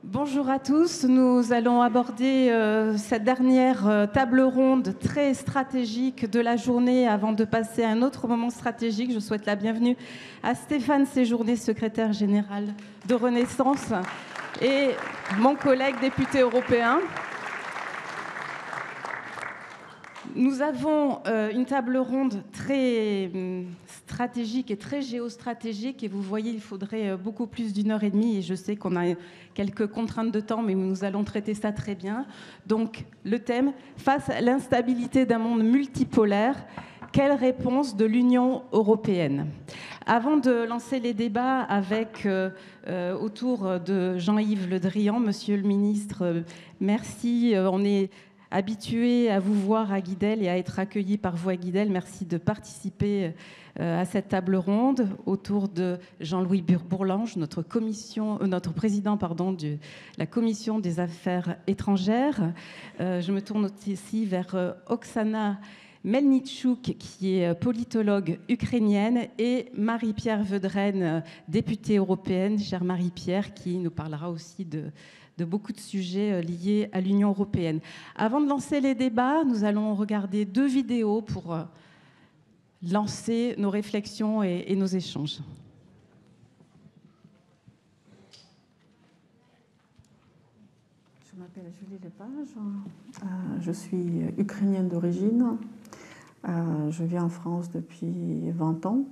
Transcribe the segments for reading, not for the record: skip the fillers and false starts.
Bonjour à tous, nous allons aborder cette dernière table ronde très stratégique de la journée avant de passer à un autre moment stratégique. Je souhaite la bienvenue à Stéphane Séjourné, secrétaire général de Renaissance, et mon collègue député européen. Nous avons une table ronde très stratégique et très géostratégique, et vous voyez, il faudrait beaucoup plus d'1h30, et je sais qu'on a quelques contraintes de temps, mais nous allons traiter ça très bien. Donc, le thème, face à l'instabilité d'un monde multipolaire, quelle réponse de l'Union européenne? Avant de lancer les débats avec, autour de Jean-Yves Le Drian, Monsieur le Ministre, merci. On est habitué à vous voir à Guidel et à être accueilli par vous à Guidel. Merci de participer à cette table ronde autour de Jean-Louis Bourlange, notre président de la Commission des Affaires étrangères. Je me tourne aussi vers Oksana Melnichuk, qui est politologue ukrainienne, et Marie-Pierre Vedrenne, députée européenne, chère Marie-Pierre, qui nous parlera aussi de beaucoup de sujets liés à l'Union européenne. Avant de lancer les débats, nous allons regarder 2 vidéos pour lancer nos réflexions et nos échanges. Je m'appelle Julie Lepage, je suis ukrainienne d'origine, je vis en France depuis 20 ans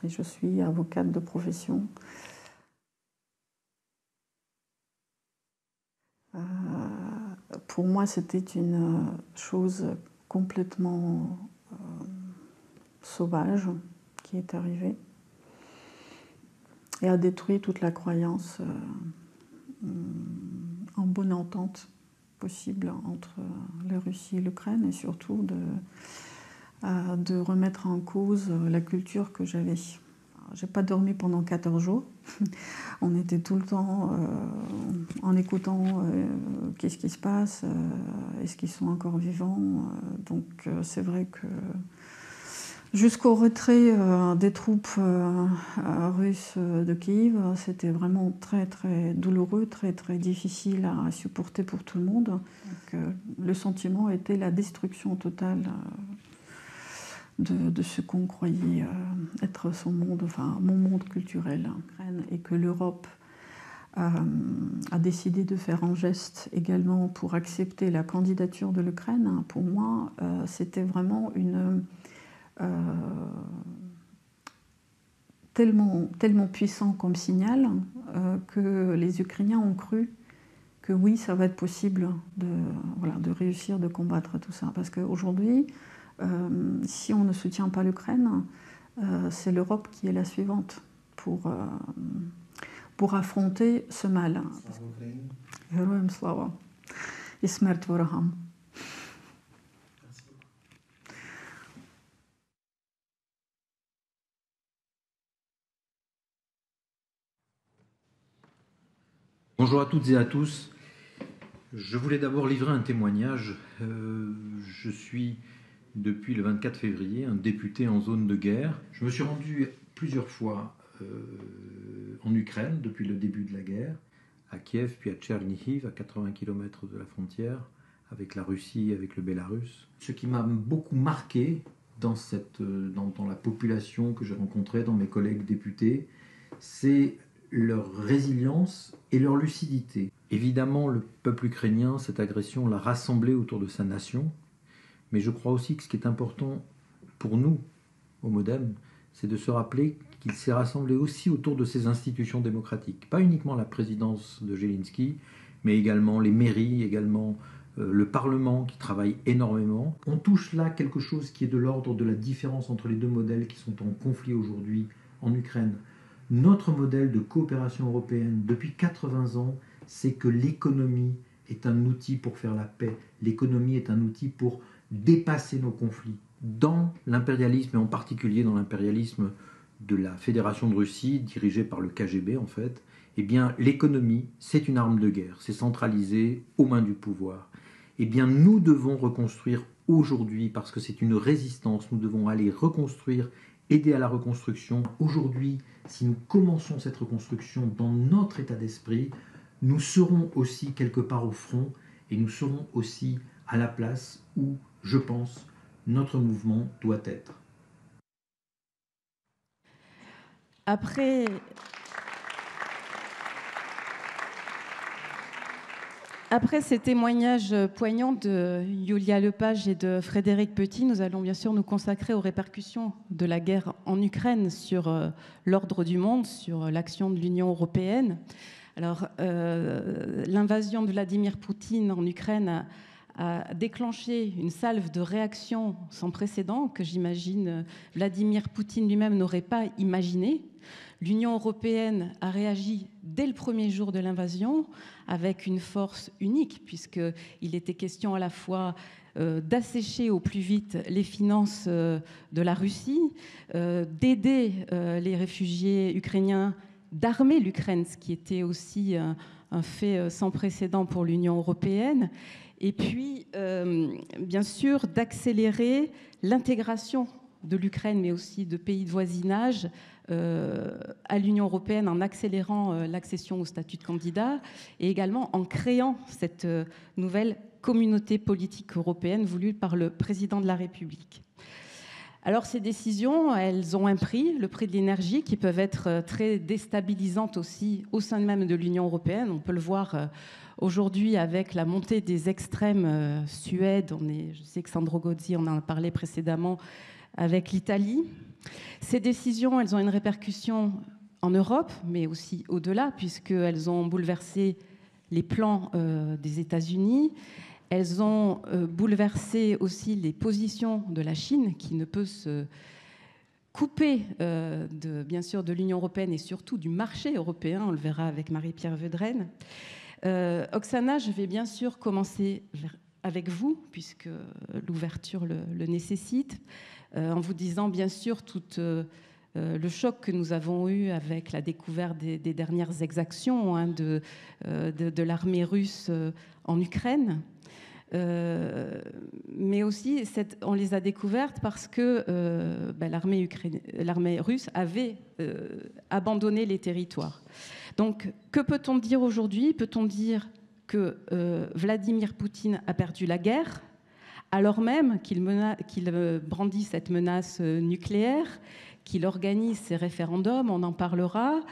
et je suis avocate de profession. Pour moi, c'était une chose complètement sauvage qui est arrivée et a détruit toute la croyance en bonne entente possible entre la Russie et l'Ukraine, et surtout de remettre en cause la culture que j'avais. J'ai pas dormi pendant 14 jours. On était tout le temps en écoutant qu'est-ce qui se passe, est-ce qu'ils sont encore vivants. Donc c'est vrai que jusqu'au retrait des troupes russes de Kiev, c'était vraiment très très douloureux, très très difficile à supporter pour tout le monde. Donc, le sentiment était la destruction totale de ce qu'on croyait être son monde, enfin mon monde culturel, et que l'Europe a décidé de faire un geste également pour accepter la candidature de l'Ukraine. Pour moi, c'était vraiment tellement puissant comme signal que les Ukrainiens ont cru que oui, ça va être possible de réussir, de combattre tout ça. Parce qu'aujourd'hui, si on ne soutient pas l'Ukraine, c'est l'Europe qui est la suivante pour affronter ce mal. Героям слава і смерть ворогам. Bonjour à toutes et à tous. Je voulais d'abord livrer un témoignage. Je suis, depuis le 24 février, un député en zone de guerre. Je me suis rendu plusieurs fois en Ukraine depuis le début de la guerre, à Kiev, puis à Tchernihiv, à 80 km de la frontière, avec la Russie, avec le Bélarus. Ce qui m'a beaucoup marqué dans la population que j'ai rencontrée, dans mes collègues députés, c'est leur résilience et leur lucidité. Évidemment, le peuple ukrainien, cette agression l'a rassemblé autour de sa nation, mais je crois aussi que ce qui est important pour nous, au MoDem, c'est de se rappeler qu'il s'est rassemblé aussi autour de ses institutions démocratiques. Pas uniquement la présidence de Zelensky, mais également les mairies, également le Parlement qui travaille énormément. On touche là quelque chose qui est de l'ordre de la différence entre les deux modèles qui sont en conflit aujourd'hui en Ukraine. Notre modèle de coopération européenne depuis 80 ans, c'est que l'économie est un outil pour faire la paix. L'économie est un outil pour dépasser nos conflits. Dans l'impérialisme, et en particulier dans l'impérialisme de la Fédération de Russie, dirigée par le KGB en fait, eh bien l'économie, c'est une arme de guerre, c'est centralisé aux mains du pouvoir. Eh bien nous devons reconstruire aujourd'hui, parce que c'est une résistance, nous devons aller reconstruire, aider à la reconstruction. Aujourd'hui, si nous commençons cette reconstruction dans notre état d'esprit, nous serons aussi quelque part au front et nous serons aussi à la place où, je pense, notre mouvement doit être. Après ces témoignages poignants de Yulia Lepage et de Frédéric Petit, nous allons bien sûr nous consacrer aux répercussions de la guerre en Ukraine sur l'ordre du monde, sur l'action de l'Union européenne. Alors, l'invasion de Vladimir Poutine en Ukraine a déclenché une salve de réactions sans précédent que j'imagine Vladimir Poutine lui-même n'aurait pas imaginé. L'Union européenne a réagi dès le premier jour de l'invasion avec une force unique, puisqu'il était question à la fois d'assécher au plus vite les finances de la Russie, d'aider les réfugiés ukrainiens, d'armer l'Ukraine, ce qui était aussi un fait sans précédent pour l'Union européenne, et puis, bien sûr, d'accélérer l'intégration de l'Ukraine, mais aussi de pays de voisinage, à l'Union européenne en accélérant l'accession au statut de candidat et également en créant cette nouvelle communauté politique européenne voulue par le président de la République. Alors ces décisions, elles ont un prix, le prix de l'énergie, qui peuvent être très déstabilisantes aussi au sein même de l'Union européenne. On peut le voir aujourd'hui avec la montée des extrêmes Suède. Je sais que Sandro Gozzi en a parlé précédemment avec l'Italie. Ces décisions, elles ont une répercussion en Europe, mais aussi au-delà, puisqu'elles ont bouleversé les plans des États-Unis. Elles ont bouleversé aussi les positions de la Chine, qui ne peut se couper, bien sûr, de l'Union européenne et surtout du marché européen. On le verra avec Marie-Pierre Vedrenne. Oksana, je vais bien sûr commencer avec vous, puisque l'ouverture le nécessite, en vous disant bien sûr tout le choc que nous avons eu avec la découverte des dernières exactions de l'armée russe en Ukraine. Mais aussi, on les a découvertes parce que l'armée russe avait abandonné les territoires. Donc, que peut-on dire aujourd'hui? Peut-on dire que Vladimir Poutine a perdu la guerre, alors même qu'il brandit cette menace nucléaire, qu'il organise ses référendums, on en parlera,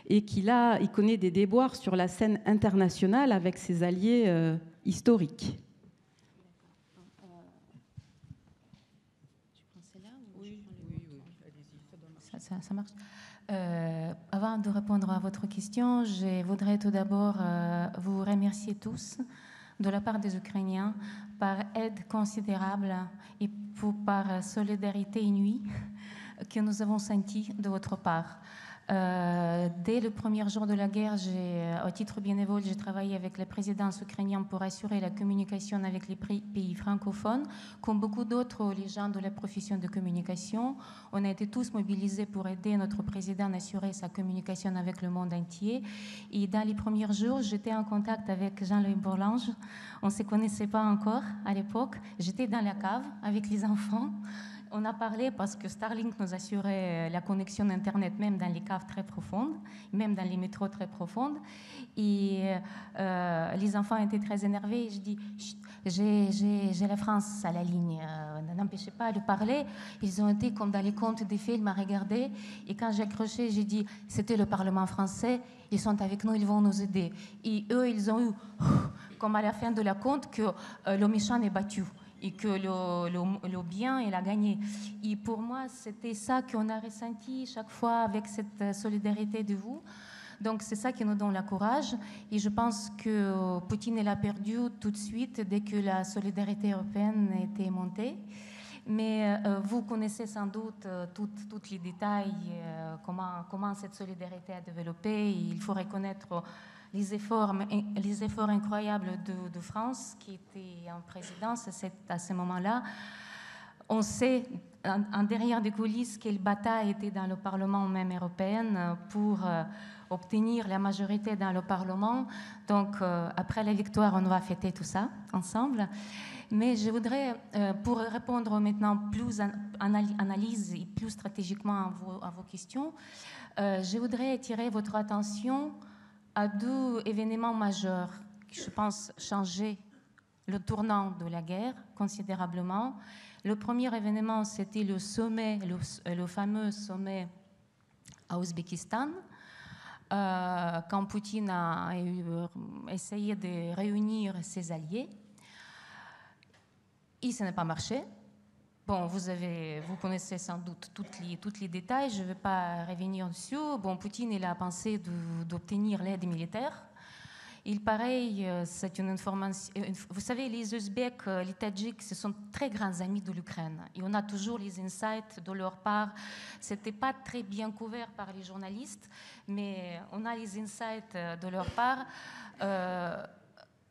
et qu'il connaît des déboires sur la scène internationale avec ses alliés historiques? Ça marche. Avant de répondre à votre question, je voudrais tout d'abord vous remercier tous de la part des Ukrainiens par aide considérable et par solidarité inouïe que nous avons sentie de votre part. Dès le premier jour de la guerre, au titre bénévole, j'ai travaillé avec la présidence ukrainienne pour assurer la communication avec les pays francophones. Comme beaucoup d'autres, les gens de la profession de communication, on a été tous mobilisés pour aider notre président à assurer sa communication avec le monde entier. Et dans les premiers jours, j'étais en contact avec Jean-Louis Bourlange. On ne se connaissait pas encore à l'époque. J'étais dans la cave avec les enfants. On a parlé parce que Starlink nous assurait la connexion Internet même dans les caves très profondes, même dans les métros très profondes. Et les enfants étaient très énervés. Je dis, j'ai la France à la ligne, n'empêchez pas de parler. Ils ont été comme dans les contes des films à regarder. Et quand j'ai accroché, j'ai dit, c'était le Parlement français, ils sont avec nous, ils vont nous aider. Et eux, ils ont eu, comme à la fin de la conte, que le méchant est battu et que le bien, il a gagné. Et pour moi, c'était ça qu'on a ressenti chaque fois avec cette solidarité de vous. Donc, c'est ça qui nous donne le courage. Et je pense que Poutine l'a perdu tout de suite dès que la solidarité européenne était montée. Mais vous connaissez sans doute tous les détails, comment cette solidarité a développé. Et il faut reconnaître les efforts incroyables de France, qui était en présidence à ce moment-là. On sait, en derrière des coulisses, quelle bataille était dans le Parlement même européen pour obtenir la majorité dans le Parlement. Donc, après la victoire, on va fêter tout ça ensemble. Mais je voudrais, pour répondre maintenant plus en analyse et plus stratégiquement à vos questions, je voudrais attirer votre attention à deux événements majeurs qui, je pense, changeaient le tournant de la guerre considérablement. Le premier événement, c'était le sommet, le fameux sommet à Ouzbékistan, quand Poutine a essayé de réunir ses alliés. Et ça n'a pas marché. Bon, vous connaissez sans doute tous les détails, je ne vais pas revenir dessus. Bon, Poutine, il a pensé d'obtenir l'aide militaire. Il paraît, c'est une information. Vous savez, les Ouzbeks, les Tadjiks, ce sont très grands amis de l'Ukraine. Et on a toujours les insights de leur part. C'était pas très bien couvert par les journalistes, mais on a les insights de leur part.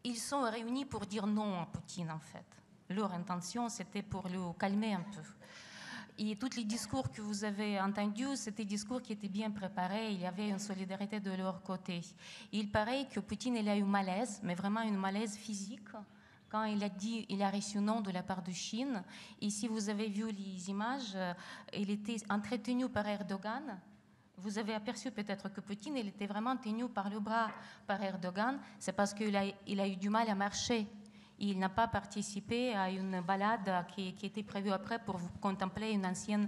Ils sont réunis pour dire non à Poutine, en fait. Leur intention, c'était pour le calmer un peu. Et tous les discours que vous avez entendus, c'était des discours qui étaient bien préparés. Il y avait une solidarité de leur côté. Il paraît que Poutine, il a eu malaise, mais vraiment une malaise physique, quand il a dit, il a reçu non de la part de Chine. Et si vous avez vu les images, il était entretenu par Erdogan. Vous avez aperçu peut-être que Poutine, il était vraiment tenu par le bras par Erdogan. C'est parce qu'il a eu du mal à marcher. Il n'a pas participé à une balade qui était prévue après pour contempler une ancienne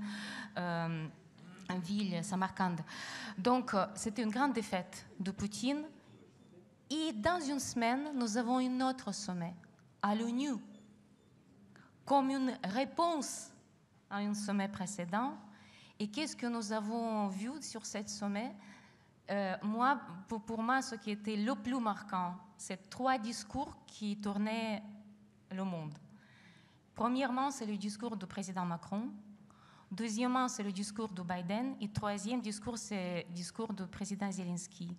ville, Samarcande. Donc, c'était une grande défaite de Poutine. Et dans une semaine, nous avons un autre sommet à l'ONU, comme une réponse à un sommet précédent. Et qu'est-ce que nous avons vu sur ce sommet? Pour moi, ce qui était le plus marquant, c'est 3 discours qui tournaient le monde. Premièrement, c'est le discours du président Macron. Deuxièmement, c'est le discours de Biden. Et troisième discours, c'est le discours du président Zelensky.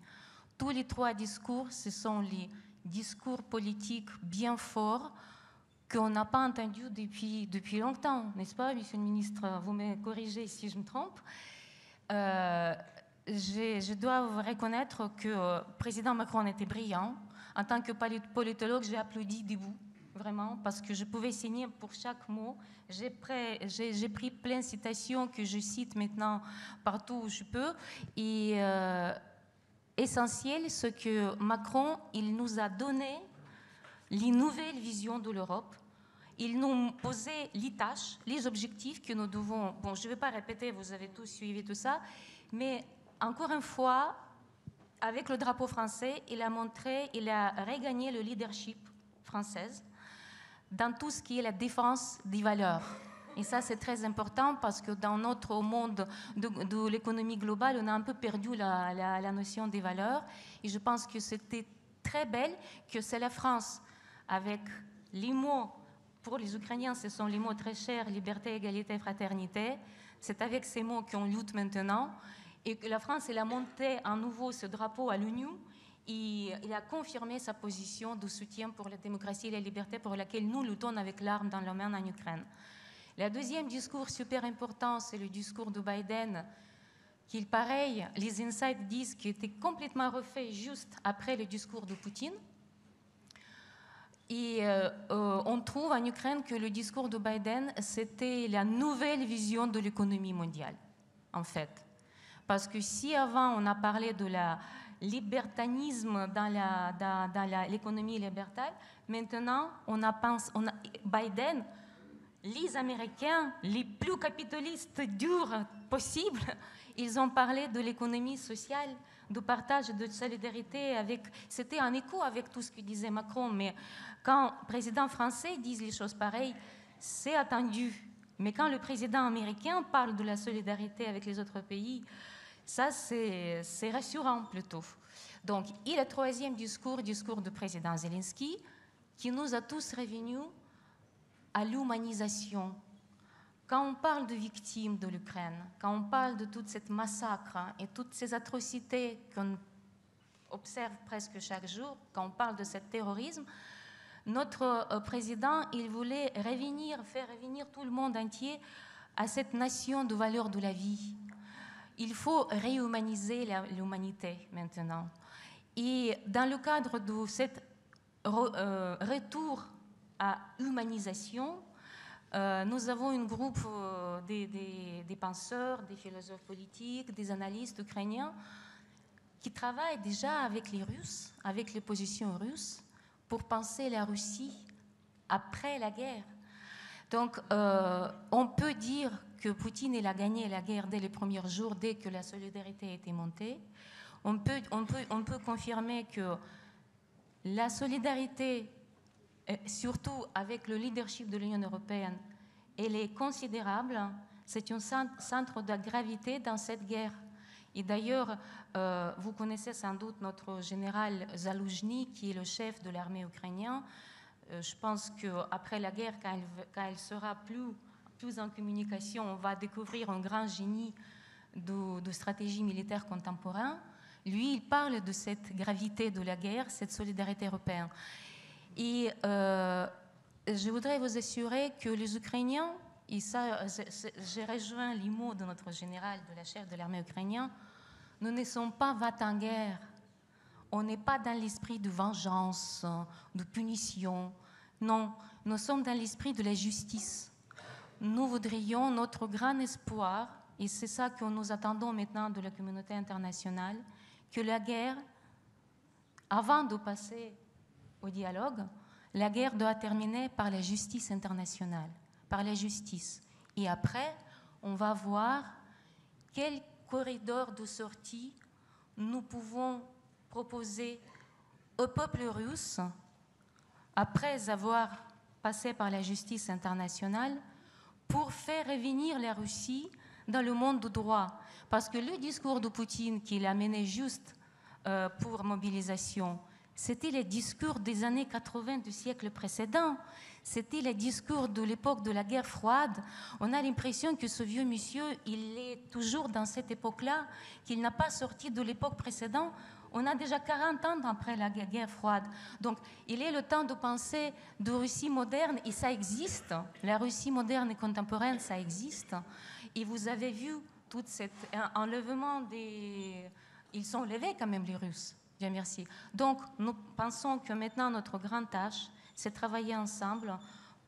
Tous les 3 discours, ce sont les discours politiques bien forts qu'on n'a pas entendus depuis longtemps, n'est-ce pas, monsieur le ministre? Vous me corrigez si je me trompe. Je dois vous reconnaître que le président Macron était brillant. En tant que politologue, j'ai applaudi debout, vraiment, parce que je pouvais signer pour chaque mot. J'ai pris plein de citations que je cite maintenant partout où je peux. Et essentiel, ce que Macron, il nous a donné les nouvelles visions de l'Europe. Il nous posait les tâches, les objectifs que nous devons... Bon, je ne vais pas répéter, vous avez tous suivi tout ça, mais encore une fois, avec le drapeau français, il a regagné le leadership français dans tout ce qui est la défense des valeurs. Et ça, c'est très important parce que dans notre monde de l'économie globale, on a un peu perdu la notion des valeurs. Et je pense que c'était très belle que c'est la France, avec les mots, pour les Ukrainiens, ce sont les mots très chers, liberté, égalité, fraternité. C'est avec ces mots qu'on lutte maintenant. Et que la France, elle a monté à nouveau ce drapeau à l'ONU et il a confirmé sa position de soutien pour la démocratie et la liberté pour laquelle nous luttons avec l'arme dans le main en Ukraine. Le deuxième discours super important, c'est le discours de Biden, qui, pareil, les insights disent qu'il était complètement refait juste après le discours de Poutine. Et on trouve en Ukraine que le discours de Biden, c'était la nouvelle vision de l'économie mondiale, en fait. Parce que si avant on a parlé de la libertanisme dans l'économie libertaire, maintenant Biden, les Américains les plus capitalistes durs possibles, ils ont parlé de l'économie sociale, de partage, de solidarité. C'était en écho avec tout ce que disait Macron, mais quand le président français dit les choses pareilles, c'est attendu. Mais quand le président américain parle de la solidarité avec les autres pays, ça, c'est rassurant plutôt. Donc, et le troisième discours du président Zelensky, qui nous a tous revenus à l'humanisation. Quand on parle de victimes de l'Ukraine, quand on parle de toute cette massacre et toutes ces atrocités qu'on observe presque chaque jour, quand on parle de ce terrorisme, notre président, il voulait faire revenir tout le monde entier à cette nation de valeur de la vie. Il faut réhumaniser l'humanité maintenant. Et dans le cadre de ce retour à humanisation, nous avons un groupe des penseurs, des philosophes politiques, des analystes ukrainiens qui travaille déjà avec les Russes, avec l'opposition russe, pour penser la Russie après la guerre. Donc, on peut dire que Poutine il a gagné la guerre dès les premiers jours, dès que la solidarité a été montée. On peut confirmer que la solidarité, surtout avec le leadership de l'Union européenne, elle est considérable. C'est un centre de gravité dans cette guerre. Et d'ailleurs, vous connaissez sans doute notre général Zaloujny, qui est le chef de l'armée ukrainienne. Je pense qu'après la guerre, quand elle sera plus en communication, on va découvrir un grand génie de stratégie militaire contemporaine. Lui, il parle de cette gravité de la guerre, cette solidarité européenne. Et je voudrais vous assurer que les Ukrainiens, et ça, j'ai rejoint les mots de notre général, de la chef de l'armée ukrainienne, nous ne sommes pas en guerre. On n'est pas dans l'esprit de vengeance, de punition. Non, nous sommes dans l'esprit de la justice. Nous voudrions notre grand espoir, et c'est ça que nous attendons maintenant de la communauté internationale, que la guerre, avant de passer au dialogue, la guerre doit terminer par la justice internationale, par la justice. Et après, on va voir quel corridor de sortie nous pouvons proposer au peuple russe, après avoir passé par la justice internationale, pour faire revenir la Russie dans le monde du droit. Parce que le discours de Poutine qu'il a mené juste pour mobilisation, c'était les discours des années 80 du siècle précédent. C'était les discours de l'époque de la guerre froide. On a l'impression que ce vieux monsieur, il est toujours dans cette époque-là, qu'il n'a pas sorti de l'époque précédente. On a déjà 40 ans après la guerre froide. Donc, il est le temps de penser de Russie moderne, et ça existe. La Russie moderne et contemporaine, ça existe. Et vous avez vu tout cet enlèvement des... Ils sont levés quand même, les Russes. Bien, merci. Donc, nous pensons que maintenant, notre grande tâche, c'est de travailler ensemble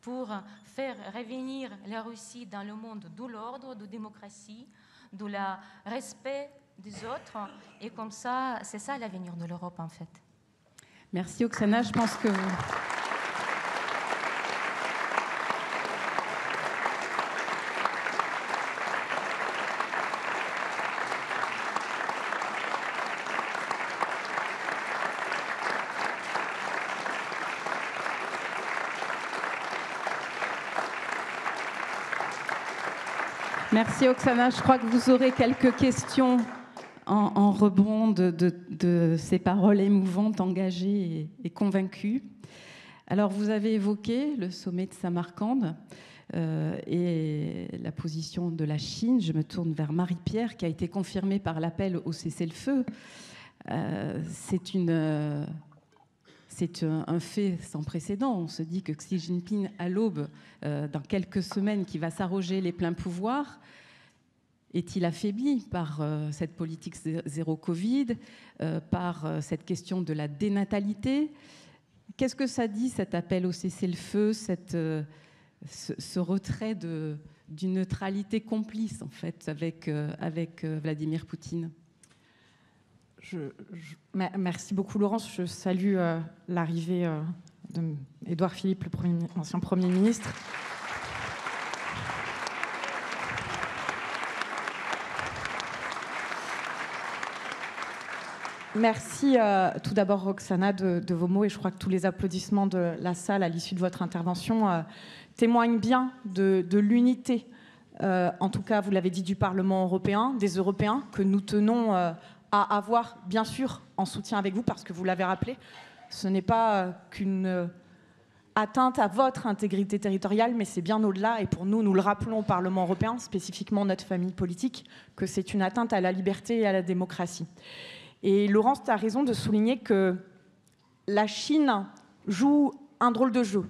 pour faire revenir la Russie dans le monde de l'ordre, de démocratie, de la respect des autres. Et comme ça, c'est ça l'avenir de l'Europe, en fait. Merci, Oksana. Je pense que... Merci, Oksana. Je crois que vous aurez quelques questions en rebond de ces paroles émouvantes, engagées et convaincues. Alors, vous avez évoqué le sommet de Samarcande et la position de la Chine. Je me tourne vers Marie-Pierre, qui a été confirmée par l'appel au cessez-le-feu. C'est un fait sans précédent. On se dit que Xi Jinping, à l'aube, dans quelques semaines, qui va s'arroger les pleins pouvoirs, est-il affaibli par cette politique zéro Covid, par cette question de la dénatalité? Qu'est-ce que ça dit, cet appel au cessez-le-feu, ce retrait d'une neutralité complice, en fait, avec Vladimir Poutine? Merci beaucoup, Laurence. Je salue l'arrivée d'Édouard Philippe, l'ancien Premier ministre. Merci tout d'abord, Roxana, de vos mots. Et je crois que tous les applaudissements de la salle à l'issue de votre intervention témoignent bien de l'unité, en tout cas, vous l'avez dit, du Parlement européen, des Européens, que nous tenons à avoir, bien sûr, en soutien avec vous, parce que vous l'avez rappelé, ce n'est pas qu'une atteinte à votre intégrité territoriale, mais c'est bien au-delà. Et pour nous, nous le rappelons au Parlement européen, spécifiquement notre famille politique, que c'est une atteinte à la liberté et à la démocratie. Et Laurence, tu as raison de souligner que la Chine joue un drôle de jeu.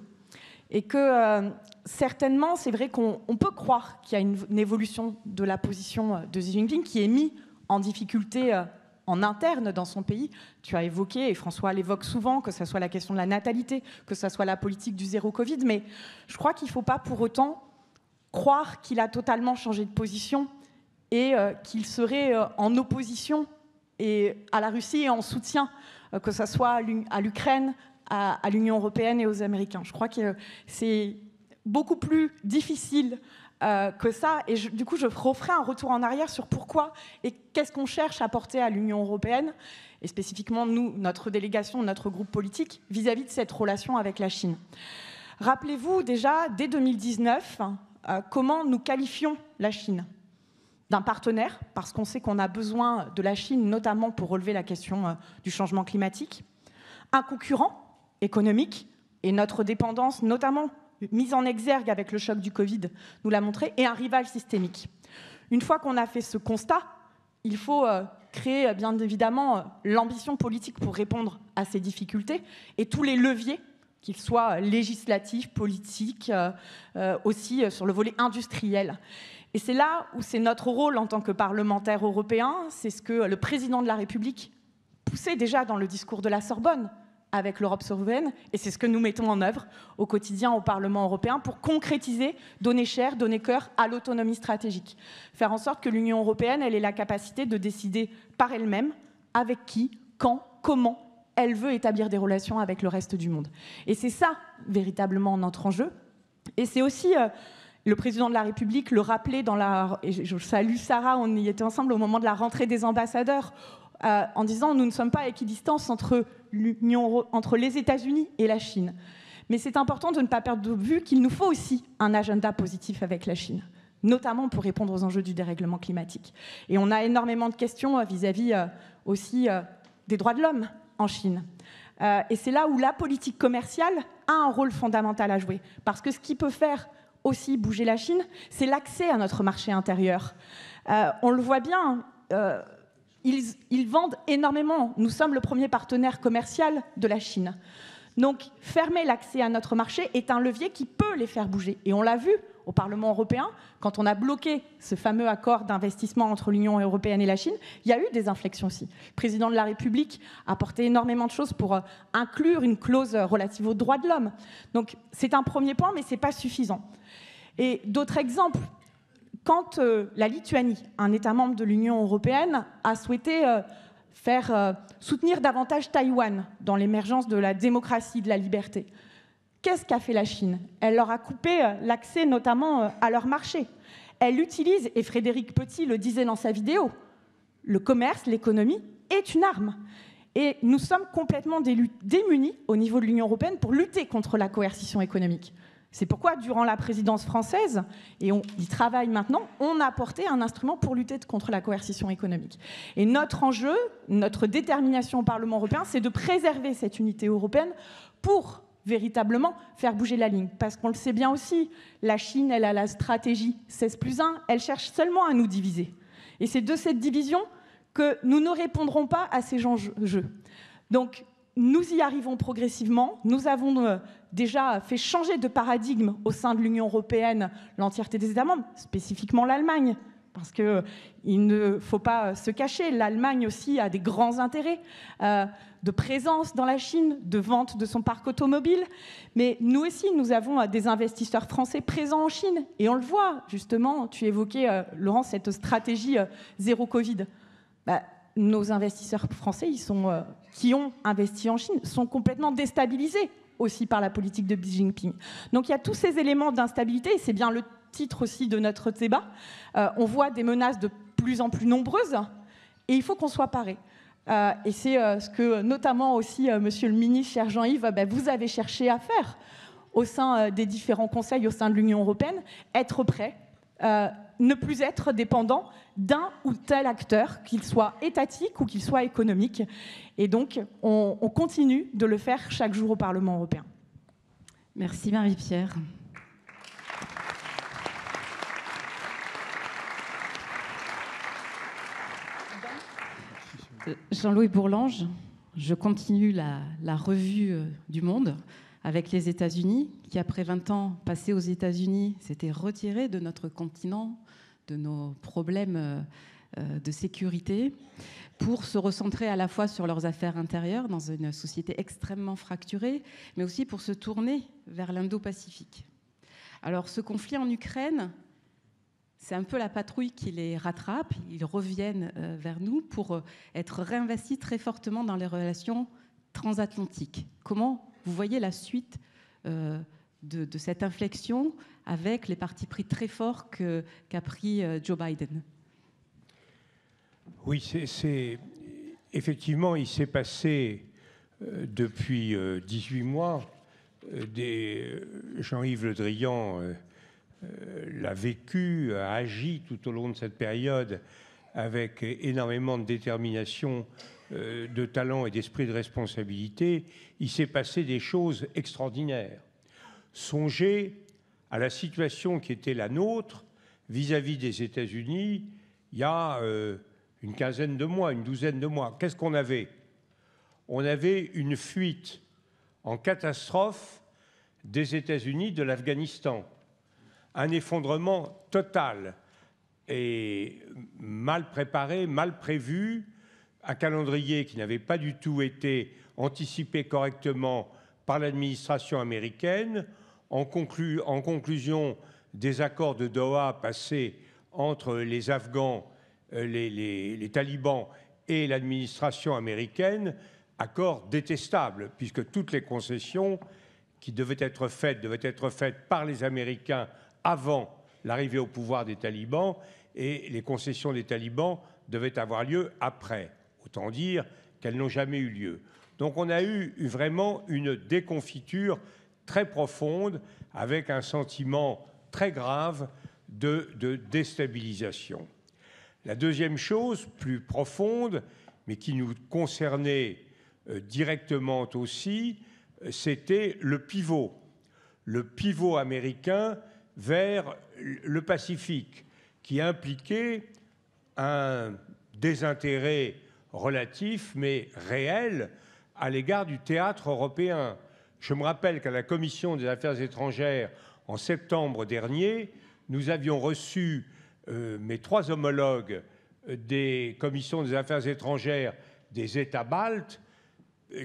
Et que certainement, c'est vrai qu'on peut croire qu'il y a une évolution de la position de Xi Jinping qui est mise en difficulté en interne dans son pays. Tu as évoqué, et François l'évoque souvent, que ce soit la question de la natalité, que ce soit la politique du zéro Covid, mais je crois qu'il ne faut pas pour autant croire qu'il a totalement changé de position et qu'il serait en opposition et à la Russie et en soutien, que ce soit à l'Ukraine, à l'Union européenne et aux Américains. Je crois que c'est beaucoup plus difficile que ça, et du coup je referai un retour en arrière sur pourquoi et qu'est-ce qu'on cherche à apporter à l'Union européenne, et spécifiquement nous, notre délégation, notre groupe politique, vis-à-vis de cette relation avec la Chine. Rappelez-vous déjà, dès 2019, comment nous qualifions la Chine d'un partenaire, parce qu'on sait qu'on a besoin de la Chine, notamment pour relever la question du changement climatique, un concurrent économique, et notre dépendance, notamment mise en exergue avec le choc du Covid, nous l'a montré, et un rival systémique. Une fois qu'on a fait ce constat, il faut créer, bien évidemment, l'ambition politique pour répondre à ces difficultés, et tous les leviers, qu'ils soient législatifs, politiques, aussi sur le volet industriel. Et c'est là où c'est notre rôle en tant que parlementaires européens, c'est ce que le président de la République poussait déjà dans le discours de la Sorbonne avec l'Europe souveraine, et c'est ce que nous mettons en œuvre au quotidien au Parlement européen pour concrétiser, donner chair, donner cœur à l'autonomie stratégique. Faire en sorte que l'Union européenne elle ait la capacité de décider par elle-même avec qui, quand, comment elle veut établir des relations avec le reste du monde. Et c'est ça, véritablement, notre enjeu. Et c'est aussi... le président de la République le rappelait et je salue Sarah, on y était ensemble au moment de la rentrée des ambassadeurs, en disant nous ne sommes pas à équidistance entre les États-Unis et la Chine. Mais c'est important de ne pas perdre de vue qu'il nous faut aussi un agenda positif avec la Chine, notamment pour répondre aux enjeux du dérèglement climatique. Et on a énormément de questions vis-à-vis aussi des droits de l'homme en Chine. Et c'est là où la politique commerciale a un rôle fondamental à jouer. Parce que ce qui peut faire aussi bouger la Chine, c'est l'accès à notre marché intérieur. On le voit bien, ils vendent énormément. Nous sommes le premier partenaire commercial de la Chine. Donc, fermer l'accès à notre marché est un levier qui peut les faire bouger. Et on l'a vu au Parlement européen, quand on a bloqué ce fameux accord d'investissement entre l'Union européenne et la Chine, il y a eu des inflexions aussi. Le président de la République a apporté énormément de choses pour inclure une clause relative aux droits de l'homme. Donc, c'est un premier point, mais ce n'est pas suffisant. Et d'autres exemples, quand la Lituanie, un État membre de l'Union européenne, a souhaité soutenir davantage Taïwan dans l'émergence de la démocratie, de la liberté, qu'est-ce qu'a fait la Chine? Elle leur a coupé l'accès notamment à leur marché. Elle utilise, et Frédéric Petit le disait dans sa vidéo, le commerce, l'économie est une arme. Et nous sommes complètement démunis au niveau de l'Union européenne pour lutter contre la coercition économique. C'est pourquoi, durant la présidence française, et on y travaille maintenant, on a apporté un instrument pour lutter contre la coercition économique. Et notre enjeu, notre détermination au Parlement européen, c'est de préserver cette unité européenne pour véritablement faire bouger la ligne. Parce qu'on le sait bien aussi, la Chine, elle a la stratégie 16+1, elle cherche seulement à nous diviser. Et c'est de cette division que nous ne répondrons pas à ces enjeux. Donc, nous y arrivons progressivement. Nous avons déjà fait changer de paradigme au sein de l'Union européenne l'entièreté des États membres, spécifiquement l'Allemagne, parce qu'il ne faut pas se cacher, l'Allemagne aussi a des grands intérêts de présence dans la Chine, de vente de son parc automobile, mais nous aussi, nous avons des investisseurs français présents en Chine, et on le voit, justement, tu évoquais, Laurent, cette stratégie zéro Covid. Nos investisseurs français qui ont investi en Chine sont complètement déstabilisés aussi par la politique de Xi Jinping. Donc il y a tous ces éléments d'instabilité, et c'est bien le titre aussi de notre débat. On voit des menaces de plus en plus nombreuses, et il faut qu'on soit paré. Et c'est ce que notamment aussi, monsieur le ministre, cher Jean-Yves, vous avez cherché à faire au sein des différents conseils au sein de l'Union européenne, être prêt, ne plus être dépendant d'un ou tel acteur, qu'il soit étatique ou qu'il soit économique. Et donc, on continue de le faire chaque jour au Parlement européen. Merci Marie-Pierre. Jean-Louis Bourlange, je continue la revue du monde avec les États-Unis, qui après 20 ans passés aux États-Unis s'étaient retirés de notre continent, de nos problèmes de sécurité, pour se recentrer à la fois sur leurs affaires intérieures dans une société extrêmement fracturée, mais aussi pour se tourner vers l'Indo-Pacifique. Alors ce conflit en Ukraine c'est un peu la patrouille qui les rattrape, ils reviennent vers nous pour être réinvestis très fortement dans les relations transatlantiques. Comment vous voyez la suite de cette inflexion avec les partis pris très forts qu'a pris Joe Biden? Oui, effectivement, il s'est passé depuis 18 mois, Jean-Yves Le Drian l'a vécu, a agi tout au long de cette période avec énormément de détermination, de talent et d'esprit de responsabilité. Il s'est passé des choses extraordinaires. Songez à la situation qui était la nôtre vis-à-vis des États-Unis il y a une quinzaine de mois, une douzaine de mois. Qu'est-ce qu'on avait? On avait une fuite en catastrophe des États-Unis de l'Afghanistan. Un effondrement total et mal préparé, mal prévu, un calendrier qui n'avait pas du tout été anticipé correctement par l'administration américaine, en conclusion des accords de Doha passés entre les Afghans, les talibans et l'administration américaine, accord détestable, puisque toutes les concessions qui devaient être faites par les Américains avant l'arrivée au pouvoir des talibans, et les concessions des talibans devaient avoir lieu après. Autant dire qu'elles n'ont jamais eu lieu. Donc on a eu vraiment une déconfiture très profonde, avec un sentiment très grave de déstabilisation. La deuxième chose, plus profonde, mais qui nous concernait directement aussi, c'était le pivot américain vers le Pacifique, qui impliquait un désintérêt relatif, mais réel, à l'égard du théâtre européen. Je me rappelle qu'à la Commission des Affaires étrangères, en septembre dernier, nous avions reçu mes 3 homologues des commissions des Affaires étrangères des États baltes,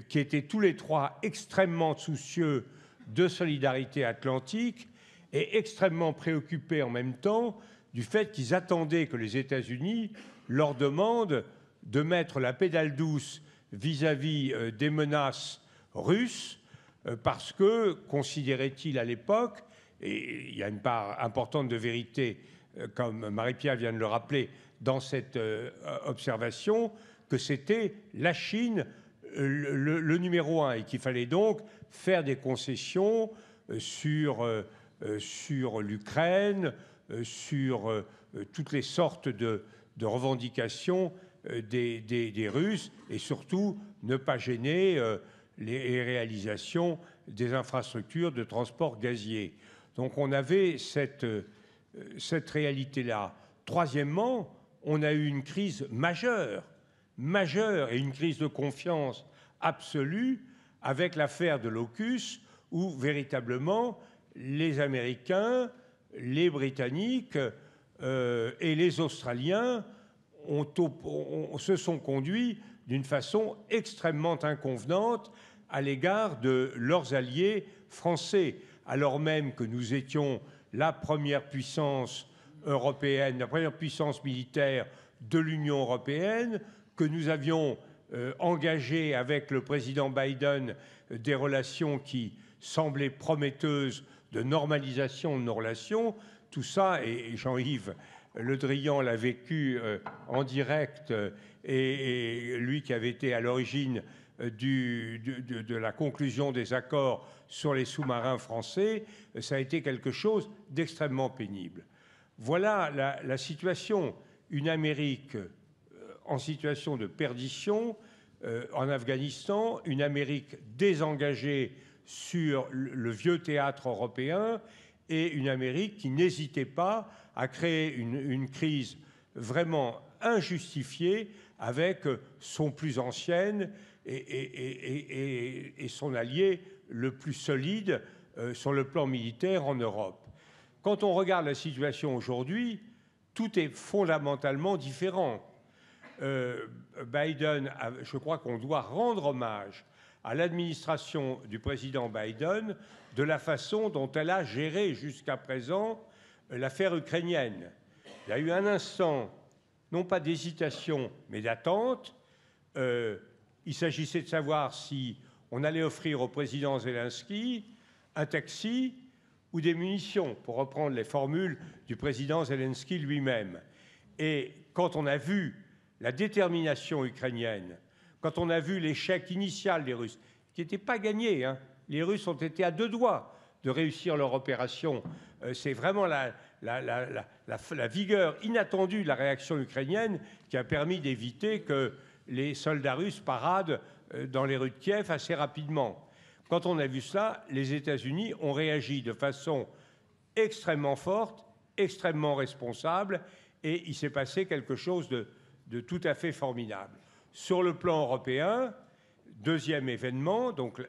qui étaient tous les 3 extrêmement soucieux de solidarité atlantique et extrêmement préoccupés en même temps du fait qu'ils attendaient que les États-Unis leur demandent de mettre la pédale douce vis-à-vis des menaces russes, parce que, considérait-il à l'époque, et il y a une part importante de vérité, comme Marie-Pierre vient de le rappeler, dans cette observation, que c'était la Chine le numéro 1 et qu'il fallait donc faire des concessions sur l'Ukraine, sur toutes les sortes de revendications des Russes, et surtout ne pas gêner les réalisations des infrastructures de transport gazier. Donc on avait cette réalité-là. Troisièmement, on a eu une crise majeure et une crise de confiance absolue avec l'affaire de l'AUKUS, où véritablement les Américains, les Britanniques et les Australiens se sont conduits d'une façon extrêmement inconvenante à l'égard de leurs alliés français, alors même que nous étions la première puissance européenne, la première puissance militaire de l'Union européenne, que nous avions engagé avec le président Biden des relations qui semblaient prometteuses de normalisation de nos relations. Tout ça, et Jean-Yves Le Drian l'a vécu en direct, et lui qui avait été à l'origine de la conclusion des accords sur les sous-marins français, ça a été quelque chose d'extrêmement pénible. Voilà la situation. Une Amérique en situation de perdition en Afghanistan, une Amérique désengagée sur le vieux théâtre européen, et une Amérique qui n'hésitait pas à créer une crise vraiment injustifiée avec son plus ancienne et son allié le plus solide sur le plan militaire en Europe. Quand on regarde la situation aujourd'hui, tout est fondamentalement différent. Biden, je crois qu'on doit rendre hommage à l'administration du président Biden de la façon dont elle a géré jusqu'à présent l'affaire ukrainienne. il y a eu un instant, non pas d'hésitation, mais d'attente. Il s'agissait de savoir si on allait offrir au président Zelensky un taxi ou des munitions, pour reprendre les formules du président Zelensky lui-même. Et quand on a vu la détermination ukrainienne, quand on a vu l'échec initial des Russes, qui n'était pas gagné, hein, les Russes ont été à 2 doigts de réussir leur opération. C'est vraiment la vigueur inattendue de la réaction ukrainienne qui a permis d'éviter que les soldats russes paradent dans les rues de Kiev assez rapidement. Quand on a vu cela, les États-Unis ont réagi de façon extrêmement forte, extrêmement responsable, et il s'est passé quelque chose de tout à fait formidable. Sur le plan européen, deuxième événement, donc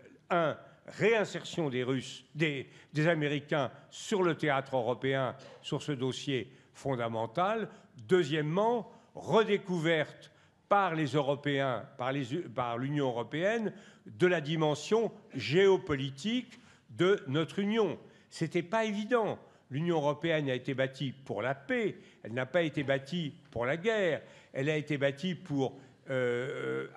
réinsertion des Russes, des Américains sur le théâtre européen sur ce dossier fondamental. Deuxièmement, redécouverte par les Européens, par l'Union européenne, de la dimension géopolitique de notre Union. Ce n'était pas évident. L'Union européenne a été bâtie pour la paix, elle n'a pas été bâtie pour la guerre, elle a été bâtie pour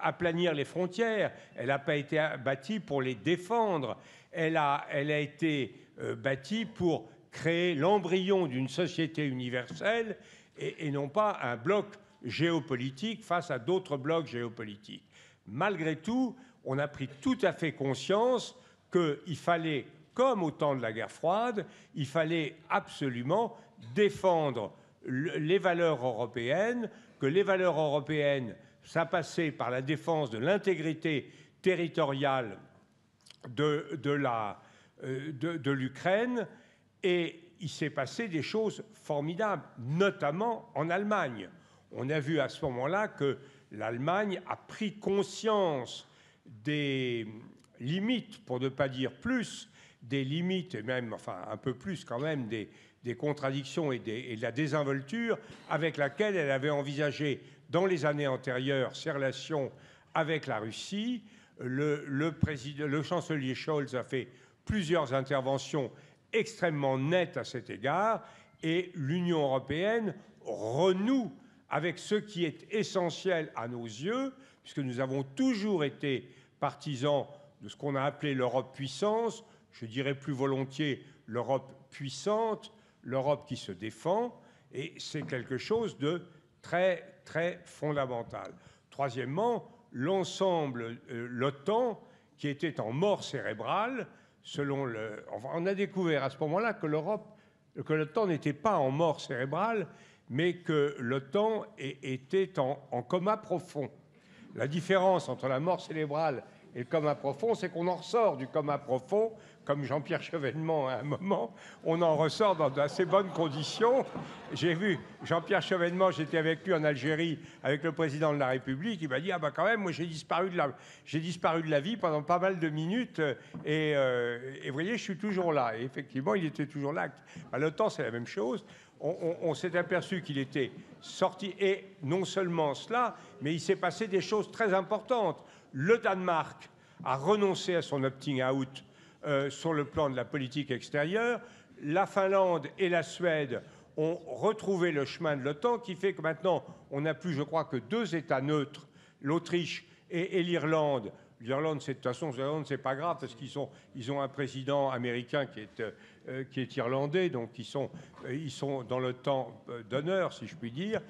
aplanir les frontières, elle n'a pas été bâtie pour les défendre, elle a été bâtie pour créer l'embryon d'une société universelle et non pas un bloc géopolitique face à d'autres blocs géopolitiques. Malgré tout, on a pris tout à fait conscience qu'il fallait, comme au temps de la guerre froide, il fallait absolument défendre les valeurs européennes, que les valeurs européennes, ça passait par la défense de l'intégrité territoriale de l'Ukraine, et il s'est passé des choses formidables, notamment en Allemagne. On a vu à ce moment-là que l'Allemagne a pris conscience des limites, pour ne pas dire plus, des limites, et même, enfin un peu plus quand même, des contradictions et de la désinvolture avec laquelle elle avait envisagé dans les années antérieures ses relations avec la Russie. Le chancelier Scholz a fait plusieurs interventions extrêmement nettes à cet égard, et l'Union européenne renoue avec ce qui est essentiel à nos yeux, puisque nous avons toujours été partisans de ce qu'on a appelé l'Europe puissance, je dirais plus volontiers l'Europe puissante, l'Europe qui se défend, et c'est quelque chose de très, très fondamental. Troisièmement, l'ensemble, l'OTAN, qui était en mort cérébrale, on a découvert à ce moment-là que l'OTAN n'était pas en mort cérébrale, mais que l'OTAN était en coma profond. La différence entre la mort cérébrale et le coma profond, c'est qu'on en ressort du coma profond, comme Jean-Pierre Chevènement à un moment, on en ressort dans d'assez bonnes conditions. J'ai vu Jean-Pierre Chevènement, j'étais avec lui en Algérie, avec le président de la République, il m'a dit « Ah bah quand même, moi j'ai disparu de la vie pendant pas mal de minutes, et vous voyez, je suis toujours là. » Et effectivement, il était toujours là. À l'OTAN, c'est la même chose. On s'est aperçu qu'il était sorti, et non seulement cela, mais il s'est passé des choses très importantes. Le Danemark a renoncé à son opting out sur le plan de la politique extérieure. La Finlande et la Suède ont retrouvé le chemin de l'OTAN, qui fait que maintenant, on n'a plus, je crois, que 2 États neutres, l'Autriche et l'Irlande. L'Irlande, de toute façon, l'Irlande, c'est pas grave, parce ils ont un président américain qui est irlandais, donc ils sont dans le temps d'honneur, si je puis dire.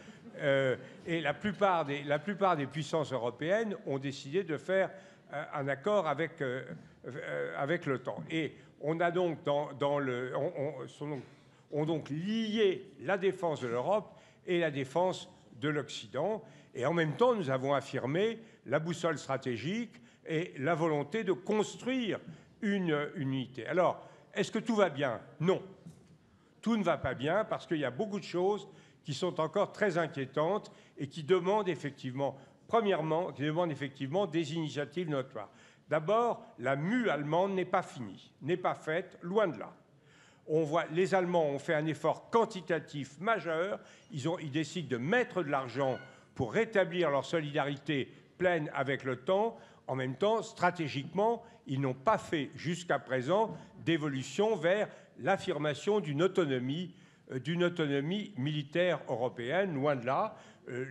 Et la plupart des puissances européennes ont décidé de faire un accord avec l'OTAN. Et on a donc ont donc lié la défense de l'Europe et la défense de l'Occident. Et en même temps, nous avons affirmé la boussole stratégique et la volonté de construire une unité. Alors, est-ce que tout va bien? Non. Tout ne va pas bien, parce qu'il y a beaucoup de choses qui sont encore très inquiétantes et qui demandent effectivement, premièrement, des initiatives notoires. D'abord, la mue allemande n'est pas finie, n'est pas faite, loin de là. On voit, les Allemands ont fait un effort quantitatif majeur, ils décident de mettre de l'argent pour rétablir leur solidarité pleine avec l'OTAN. En même temps, stratégiquement, ils n'ont pas fait jusqu'à présent d'évolution vers l'affirmation d'une autonomie d'une autonomie militaire européenne. Loin de là,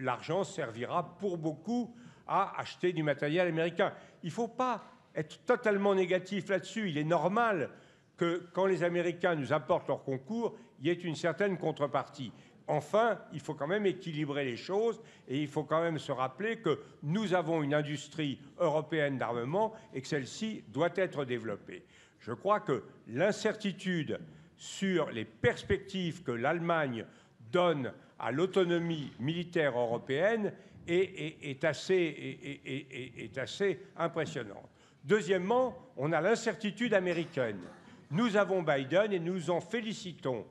l'argent servira pour beaucoup à acheter du matériel américain. Il ne faut pas être totalement négatif là-dessus. Il est normal que quand les Américains nous apportent leur concours, il y ait une certaine contrepartie. Enfin, il faut quand même équilibrer les choses et il faut quand même se rappeler que nous avons une industrie européenne d'armement et que celle-ci doit être développée. Je crois que l'incertitude sur les perspectives que l'Allemagne donne à l'autonomie militaire européenne est assez impressionnante. Deuxièmement, on a l'incertitude américaine. Nous avons Biden et nous en félicitons.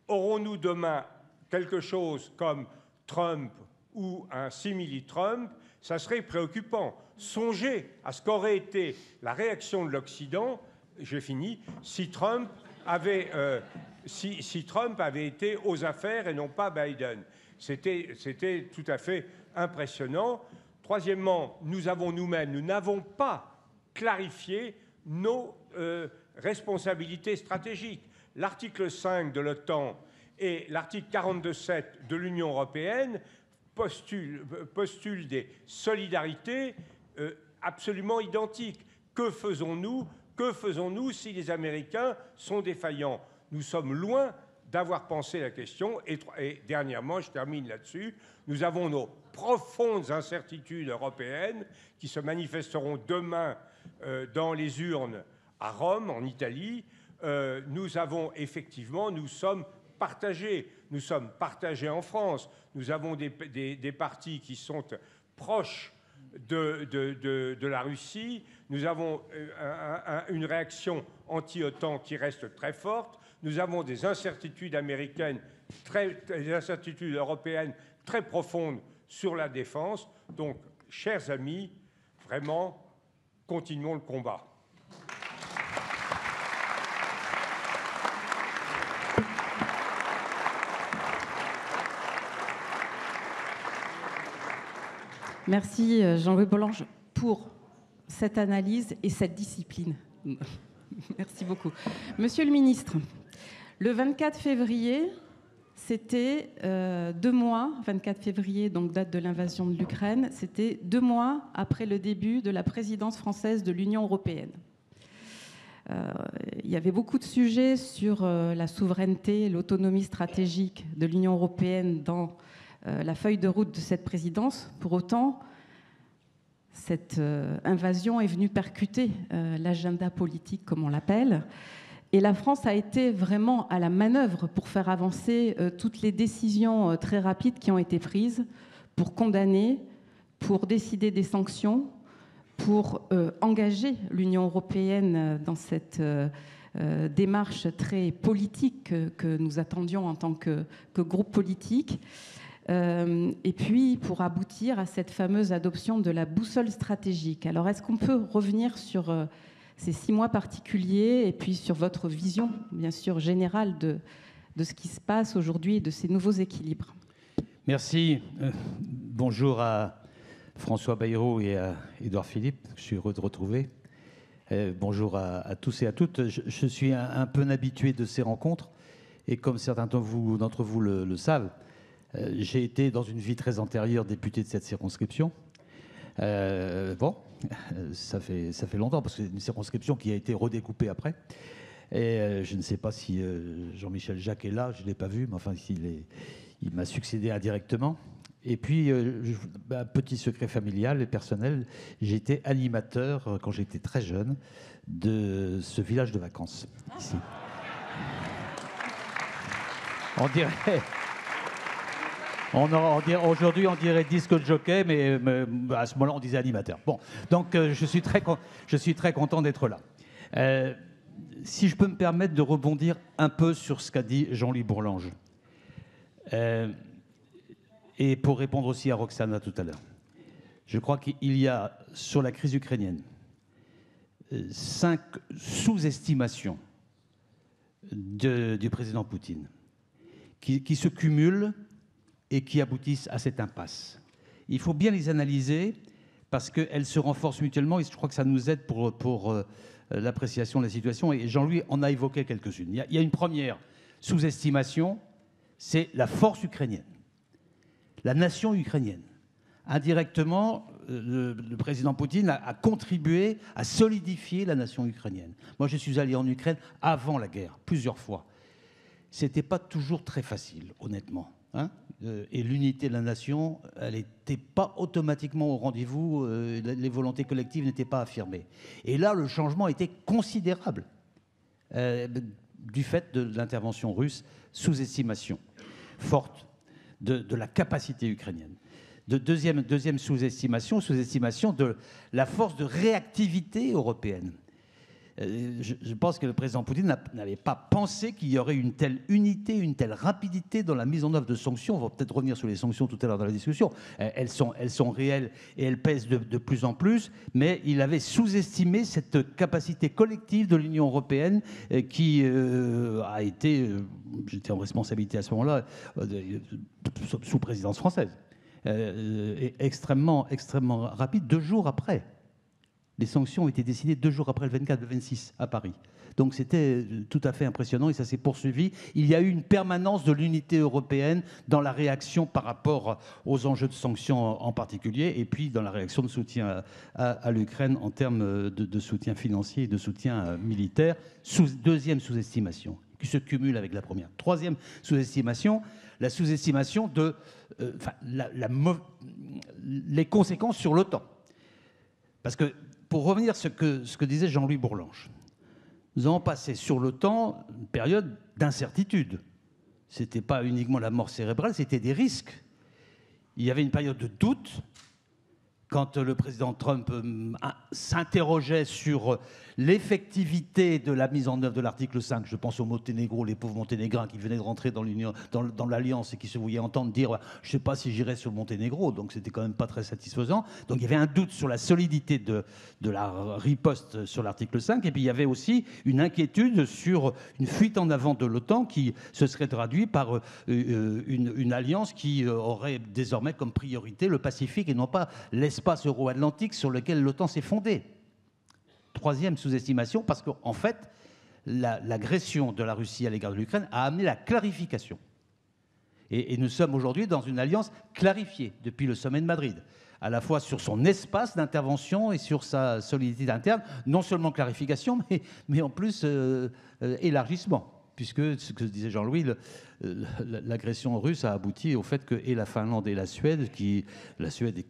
Aurons-nous demain quelque chose comme Trump ou un simili-Trump? Ça serait préoccupant. Songez à ce qu'aurait été la réaction de l'Occident, j'ai fini, si Trump avait été aux affaires et non pas Biden. C'était tout à fait impressionnant. Troisièmement, nous avons nous-mêmes, nous n'avons pas clarifié nos responsabilités stratégiques. L'article 5 de l'OTAN et l'article 42.7 de l'Union européenne postulent des solidarités absolument identiques. Que faisons-nous si les Américains sont défaillants? Nous sommes loin d'avoir pensé la question. Et dernièrement, je termine là-dessus, nous avons nos profondes incertitudes européennes qui se manifesteront demain dans les urnes à Rome, en Italie. Nous sommes partagés. Nous sommes partagés en France. Nous avons des partis qui sont proches de la Russie. Nous avons une réaction anti-OTAN qui reste très forte. Nous avons des incertitudes américaines, des incertitudes européennes très profondes sur la défense. Donc, chers amis, vraiment, continuons le combat. Merci Jean-Louis Bourlanges pour cette analyse et cette discipline. Merci beaucoup. Monsieur le ministre, le 24 février, c'était 2 mois, 24 février, donc date de l'invasion de l'Ukraine, c'était 2 mois après le début de la présidence française de l'Union européenne. Il y avait beaucoup de sujets sur la souveraineté, l'autonomie stratégique de l'Union européenne dans la feuille de route de cette présidence. Pour autant, cette invasion est venue percuter l'agenda politique, comme on l'appelle. Et la France a été vraiment à la manœuvre pour faire avancer toutes les décisions très rapides qui ont été prises pour condamner, pour décider des sanctions, pour engager l'Union européenne dans cette démarche très politique que nous attendions en tant que groupe politique. Et puis pour aboutir à cette fameuse adoption de la boussole stratégique. Alors est-ce qu'on peut revenir sur ces 6 mois particuliers et puis sur votre vision, bien sûr, générale de ce qui se passe aujourd'hui et de ces nouveaux équilibres? Merci. Bonjour à François Bayrou et à Édouard Philippe. Je suis heureux de retrouver. Bonjour à tous et à toutes. Je suis un peu habitué de ces rencontres et comme certains d'entre vous le savent, j'ai été dans une vie très antérieure député de cette circonscription. Bon, ça fait longtemps parce que c'est une circonscription qui a été redécoupée après. Et je ne sais pas si Jean-Michel Jacques est là, je ne l'ai pas vu, mais enfin il m'a succédé indirectement. Et puis, un petit secret familial et personnel, j'étais animateur, quand j'étais très jeune, de ce village de vacances, ici. On dirait... Aujourd'hui, on dirait disque jockey, mais à ce moment-là, on disait animateur. Bon, donc je suis très content d'être là. Si je peux me permettre de rebondir un peu sur ce qu'a dit Jean-Louis Bourlanges, et pour répondre aussi à Roxana tout à l'heure, je crois qu'il y a, sur la crise ukrainienne, 5 sous-estimations du président Poutine qui se cumulent et qui aboutissent à cette impasse. Il faut bien les analyser parce qu'elles se renforcent mutuellement et je crois que ça nous aide pour l'appréciation de la situation. Et Jean-Louis en a évoqué quelques-unes. Il y a une première sous-estimation, c'est la force ukrainienne, la nation ukrainienne. Indirectement, le président Poutine a contribué à solidifier la nation ukrainienne. Moi, je suis allé en Ukraine avant la guerre, plusieurs fois. Ce n'était pas toujours très facile, honnêtement. Hein, et l'unité de la nation, elle n'était pas automatiquement au rendez-vous, les volontés collectives n'étaient pas affirmées. Et là, le changement était considérable du fait de l'intervention russe, sous-estimation forte de la capacité ukrainienne. Deuxième sous-estimation de la force de réactivité européenne. Je pense que le président Poutine n'avait pas pensé qu'il y aurait une telle unité, une telle rapidité dans la mise en œuvre de sanctions. On va peut-être revenir sur les sanctions tout à l'heure dans la discussion. Elles sont réelles et elles pèsent de plus en plus, mais il avait sous-estimé cette capacité collective de l'Union européenne qui a été, j'étais en responsabilité à ce moment-là, sous présidence française, extrêmement rapide, 2 jours après. Les sanctions ont été décidées 2 jours après le 24, le 26 à Paris. Donc c'était tout à fait impressionnant et ça s'est poursuivi. Il y a eu une permanence de l'unité européenne dans la réaction par rapport aux enjeux de sanctions en particulier et puis dans la réaction de soutien à l'Ukraine en termes de soutien financier et de soutien militaire. Deuxième sous-estimation qui se cumule avec la première. Troisième sous-estimation, la sous-estimation de les conséquences sur l'OTAN. Parce que pour revenir à ce que disait Jean-Louis Bourlanges, nous avons passé sur l'OTAN une période d'incertitude. Ce n'était pas uniquement la mort cérébrale, c'était des risques. Il y avait une période de doute quand le président Trump s'interrogeait sur l'effectivité de la mise en œuvre de l'article 5. Je pense au Monténégro, les pauvres Monténégrins qui venaient de rentrer dans l'Alliance et qui se voyaient entendre dire « je ne sais pas si j'irai sur le Monténégro », donc c'était quand même pas très satisfaisant. Donc il y avait un doute sur la solidité de la riposte sur l'article 5, et puis il y avait aussi une inquiétude sur une fuite en avant de l'OTAN qui se serait traduite par une alliance qui aurait désormais comme priorité le Pacifique et non pas l'espace euro-atlantique sur lequel l'OTAN s'est fondée. Troisième sous-estimation, parce qu'en fait, l'agression de la Russie à l'égard de l'Ukraine a amené la clarification. Et nous sommes aujourd'hui dans une alliance clarifiée depuis le sommet de Madrid, à la fois sur son espace d'intervention et sur sa solidité interne, non seulement clarification, mais en plus élargissement. Puisque, ce que disait Jean-Louis, l'agression russe a abouti au fait que et la Finlande et la Suède qui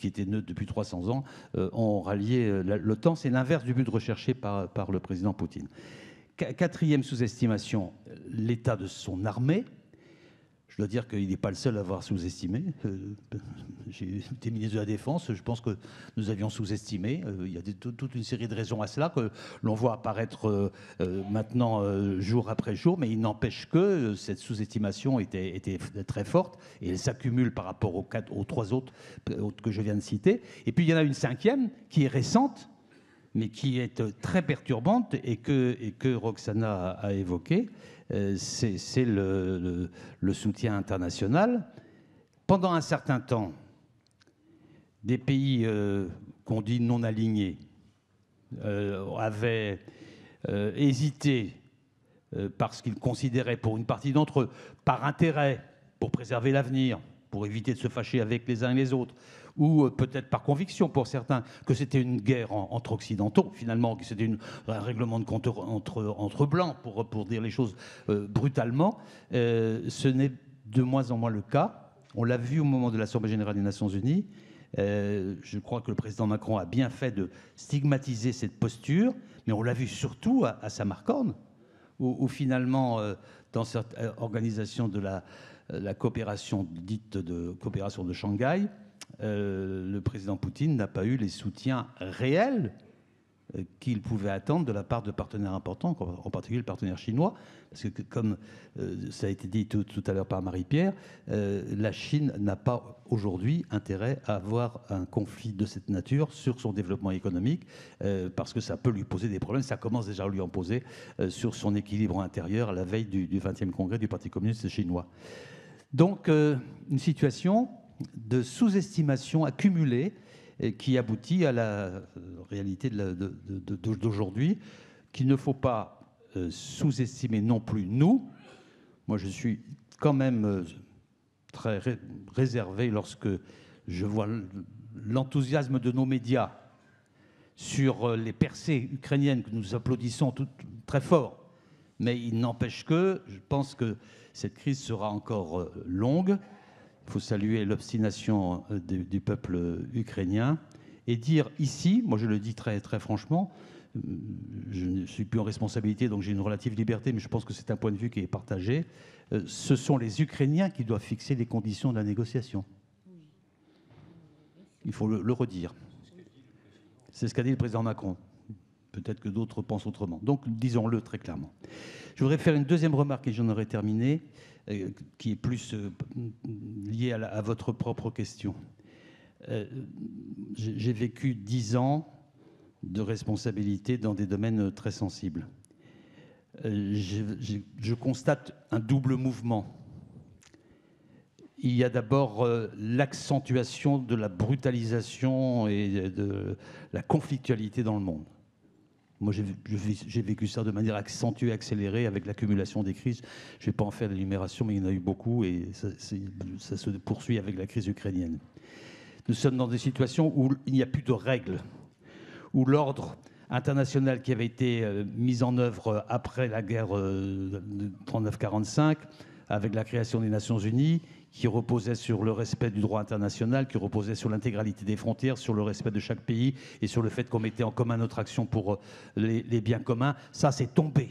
était neutre depuis 300 ans, ont rallié l'OTAN. C'est l'inverse du but recherché par le président Poutine. Quatrième sous-estimation, l'état de son armée. Je dois dire qu'il n'est pas le seul à avoir sous-estimé. J'ai été ministre de la Défense, je pense que nous avions sous-estimé. Il y a toute une série de raisons à cela que l'on voit apparaître maintenant jour après jour, mais il n'empêche que cette sous-estimation était très forte et elle s'accumule par rapport aux 3 autres que je viens de citer. Et puis il y en a une cinquième qui est récente, mais qui est très perturbante et que Roxana a évoquée. C'est le soutien international. Pendant un certain temps, des pays qu'on dit non alignés avaient hésité parce qu'ils considéraient, pour une partie d'entre eux, par intérêt, pour préserver l'avenir, pour éviter de se fâcher avec les uns et les autres, ou peut-être par conviction pour certains, que c'était une guerre entre occidentaux, finalement, que c'était un règlement de compte entre blancs, pour dire les choses brutalement. Ce n'est de moins en moins le cas. On l'a vu au moment de l'Assemblée générale des Nations Unies. Je crois que le président Macron a bien fait de stigmatiser cette posture, mais on l'a vu surtout à Samarcande, où finalement, dans cette organisation de la coopération dite de coopération de Shanghai, le président Poutine n'a pas eu les soutiens réels qu'il pouvait attendre de la part de partenaires importants, en particulier le partenaire chinois, parce que comme ça a été dit tout à l'heure par Marie-Pierre, la Chine n'a pas aujourd'hui intérêt à avoir un conflit de cette nature sur son développement économique, parce que ça peut lui poser des problèmes, ça commence déjà à lui en poser sur son équilibre intérieur à la veille du 20e congrès du Parti communiste chinois. Donc une situation de sous-estimation accumulée qui aboutit à la réalité d'aujourd'hui, qu'il ne faut pas sous-estimer non plus nous, moi je suis quand même très réservé lorsque je vois l'enthousiasme de nos médias sur les percées ukrainiennes que nous applaudissons très fort. Mais il n'empêche que je pense que cette crise sera encore longue. Il faut saluer l'obstination du peuple ukrainien et dire ici, moi je le dis très, très franchement, je ne suis plus en responsabilité, donc j'ai une relative liberté, mais je pense que c'est un point de vue qui est partagé. Ce sont les Ukrainiens qui doivent fixer les conditions de la négociation. Il faut le redire. C'est ce qu'a dit le président Macron. Peut-être que d'autres pensent autrement. Donc, disons-le très clairement. Je voudrais faire une deuxième remarque, et j'en aurai terminé, qui est plus liée à votre propre question. J'ai vécu 10 ans de responsabilité dans des domaines très sensibles. Je constate un double mouvement. Il y a d'abord l'accentuation de la brutalisation et de la conflictualité dans le monde. Moi, j'ai vécu ça de manière accentuée, accélérée, avec l'accumulation des crises. Je ne vais pas en faire l'énumération, mais il y en a eu beaucoup, et ça se poursuit avec la crise ukrainienne. Nous sommes dans des situations où il n'y a plus de règles, où l'ordre international qui avait été mis en œuvre après la guerre de 39-45, avec la création des Nations Unies, qui reposait sur le respect du droit international, qui reposait sur l'intégralité des frontières, sur le respect de chaque pays et sur le fait qu'on mettait en commun notre action pour les biens communs, ça c'est tombé.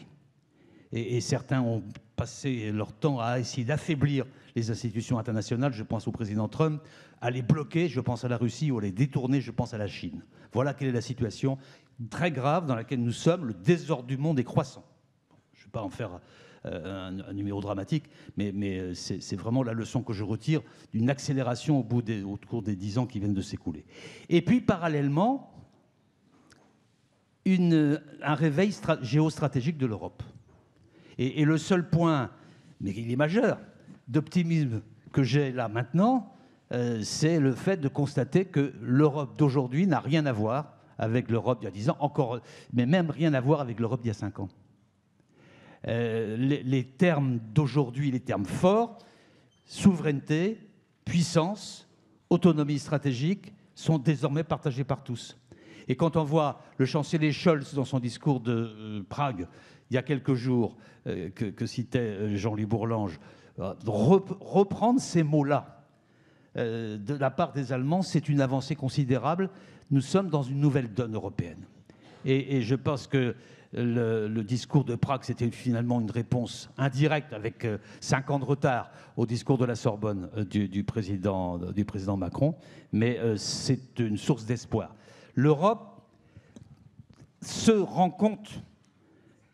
Et certains ont passé leur temps à essayer d'affaiblir les institutions internationales, je pense au président Trump, à les bloquer, je pense à la Russie, ou à les détourner, je pense à la Chine. Voilà quelle est la situation très grave dans laquelle nous sommes. Le désordre du monde est croissant. Je ne vais pas en faire un numéro dramatique, mais c'est vraiment la leçon que je retire d'une accélération au cours des 10 ans qui viennent de s'écouler. Et puis, parallèlement, un réveil géostratégique de l'Europe. Et le seul point, mais il est majeur, d'optimisme que j'ai là maintenant, c'est le fait de constater que l'Europe d'aujourd'hui n'a rien à voir avec l'Europe d'il y a 10 ans, mais même rien à voir avec l'Europe d'il y a 5 ans. Les termes d'aujourd'hui, les termes forts, souveraineté, puissance, autonomie stratégique, sont désormais partagés par tous. Et quand on voit le chancelier Scholz dans son discours de Prague, il y a quelques jours, que citait Jean-Louis Bourlange, reprendre ces mots-là de la part des Allemands, c'est une avancée considérable. Nous sommes dans une nouvelle donne européenne. Et je pense que le discours de Prague, c'était finalement une réponse indirecte, avec 5 ans de retard, au discours de la Sorbonne du président Macron, mais c'est une source d'espoir. L'Europe se rend compte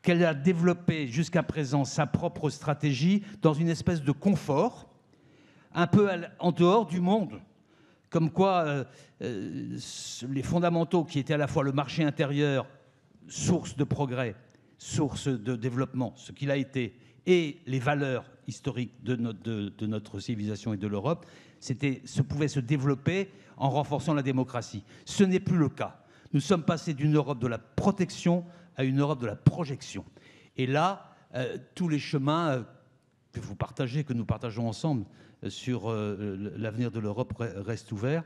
qu'elle a développé jusqu'à présent sa propre stratégie dans une espèce de confort, un peu en dehors du monde, comme quoi les fondamentaux qui étaient à la fois le marché intérieur, source de progrès, source de développement, ce qu'il a été, et les valeurs historiques de notre civilisation et de l'Europe, pouvaient se développer en renforçant la démocratie. Ce n'est plus le cas. Nous sommes passés d'une Europe de la protection à une Europe de la projection. Et là, tous les chemins que vous partagez, que nous partageons ensemble sur l'avenir de l'Europe restent ouverts.